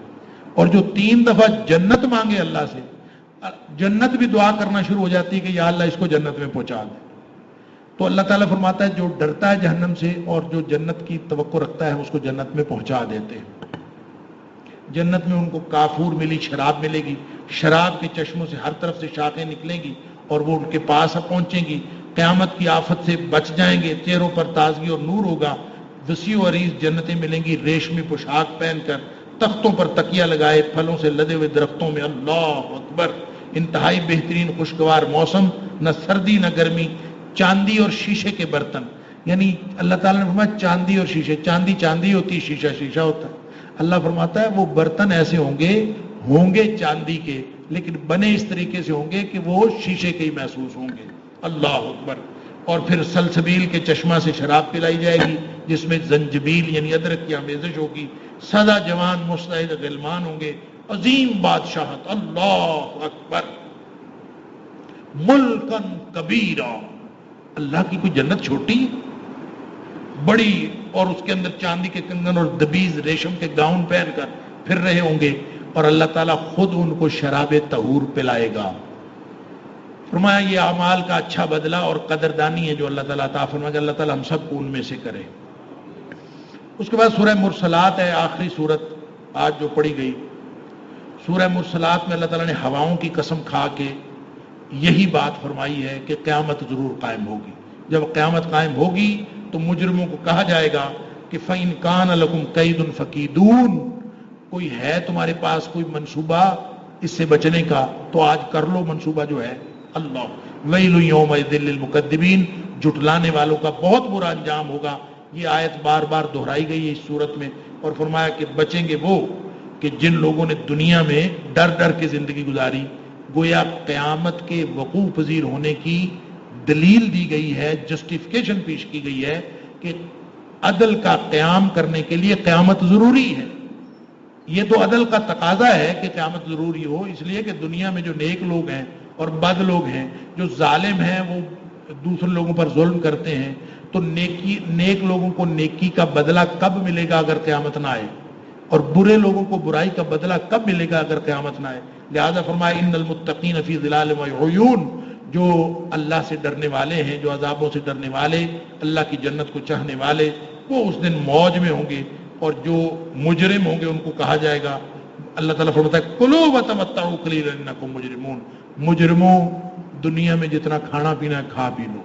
اور جو 3 دفعہ جنت مانگے اللہ سے، جنت بھی دعا کرنا شروع ہو جاتی ہے کہ یا اللہ اس کو جنت میں پہنچا دے. تو اللہ تعالیٰ فرماتا ہے جو ڈرتا ہے جہنم سے اور جو جنت کی توقع رکھتا ہے ہم اس کو جنت میں پہنچا دیتے ہیں. جنت میں ان کو کافور ملی، شراب ملے گی، شراب کے چشموں سے ہر طرف سے شاخیں نکلیں گی اور وہ ان کے پاس پہنچیں گی. قیامت کی آفت سے بچ جائیں گے، چہروں پر تازگی اور نور ہوگا. وسیع و عریض جنتیں ملیں گی، ریشمی پوشاک پہن کر، تختوں پر تکیہ لگائے، پھلوں سے لدے ہوئے درختوں میں. اللہ اکبر! انتہائی بہترین خوشگوار موسم، نہ سردی نہ گرمی. چاندی اور شیشے کے برتن، یعنی اللہ تعالیٰ نے فرمایا چاندی اور شیشے، چاندی چاندی ہوتی ہے، شیشہ شیشہ ہوتا ہے. اللہ فرماتا ہے وہ برتن ایسے ہوں گے چاندی کے، لیکن بنے اس طریقے سے ہوں گے کہ وہ شیشے کے ہی محسوس ہوں گے. اللہ اکبر! اور پھر سلسبیل کے چشمہ سے شراب پلائی جائے گی جس میں زنجبیل یعنی ادرک کی آمیزش ہوگی. سدا جوان مستعد غلمان ہوں گے. عظیم بادشاہت. اللہ اکبر! ملکن کبیرہ. اللہ کی کوئی جنت چھوٹی بڑی، اور اس کے اندر چاندی کے کنگن اور دبیز ریشم کے گاؤن پہن کر پھر رہے ہوں گے اور اللہ تعالیٰ خود ان کو شراب طہور پلائے گا. فرمایا یہ اعمال کا اچھا بدلہ اور قدردانی ہے جو اللہ تعالیٰ عطا فرمائے گا. اللہ تعالیٰ ہم سب کو ان میں سے کرے. اس کے بعد سورہ مرسلات ہے، آخری سورت آج جو پڑھی گئی. سورہ مرسلات میں اللہ تعالیٰ نے ہواؤں کی قسم کھا کے یہی بات فرمائی ہے کہ قیامت ضرور قائم ہوگی. جب قیامت قائم ہوگی تو مجرموں کو کہا جائے گا کہ فَإِن كَانَ لَكُمْ كَيْدٌ فَكِيدُونِ، کوئی ہے تمہارے پاس کوئی منصوبہ اس سے بچنے کا تو آج کر لو منصوبہ جو ہے. اللہ وَيْلٌ يَوْمَئِذٍ لِّلْمُكَذِّبِينَ، جھٹلانے والوں کا بہت برا انجام ہوگا. یہ آیت بار بار دہرائی گئی ہے اس صورت میں، اور فرمایا کہ بچیں گے وہ کہ جن لوگوں نے دنیا میں ڈر ڈر کے زندگی گزاری. گویا قیامت کے وقوع پذیر ہونے کی دلیل دی گئی ہے، جسٹیفیکیشن پیش کی گئی ہے کہ عدل کا قیام کرنے کے لیے قیامت ضروری ہے. یہ تو عدل کا تقاضا ہے کہ قیامت ضروری ہو، اس لیے کہ دنیا میں جو نیک لوگ ہیں اور بد لوگ ہیں، جو ظالم ہیں وہ دوسرے لوگوں پر ظلم کرتے ہیں، تو نیک لوگوں کو نیکی کا بدلہ کب ملے گا اگر قیامت نہ آئے، اور برے لوگوں کو برائی کا بدلہ کب ملے گا اگر قیامت نہ آئے. لہذا فرمایا ان المتقین فی ظلال و عیون، جو اللہ سے ڈرنے والے ہیں، جو عذابوں سے ڈرنے والے، اللہ کی جنت کو چاہنے والے، وہ اس دن موج میں ہوں گے. اور جو مجرم ہوں گے ان کو کہا جائے گا، اللہ تعالیٰ فرماتا ہے کلوا وتمتعوا قلیلا انکم مجرمون، مجرموں دنیا میں جتنا کھانا پینا ہے کھا پی لو،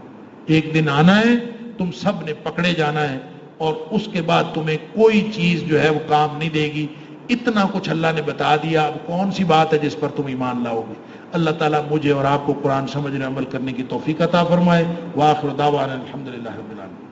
ایک دن آنا ہے تم سب نے پکڑے جانا ہے، اور اس کے بعد تمہیں کوئی چیز جو ہے وہ کام نہیں دے گی. اتنا کچھ اللہ نے بتا دیا، اب کون سی بات ہے جس پر تم ایمان لاؤ گے. اللہ تعالیٰ مجھے اور آپ کو قرآن سمجھنے عمل کرنے کی توفیق عطا فرمائے. وآخر دعوانا الحمدللہ رب العالمین.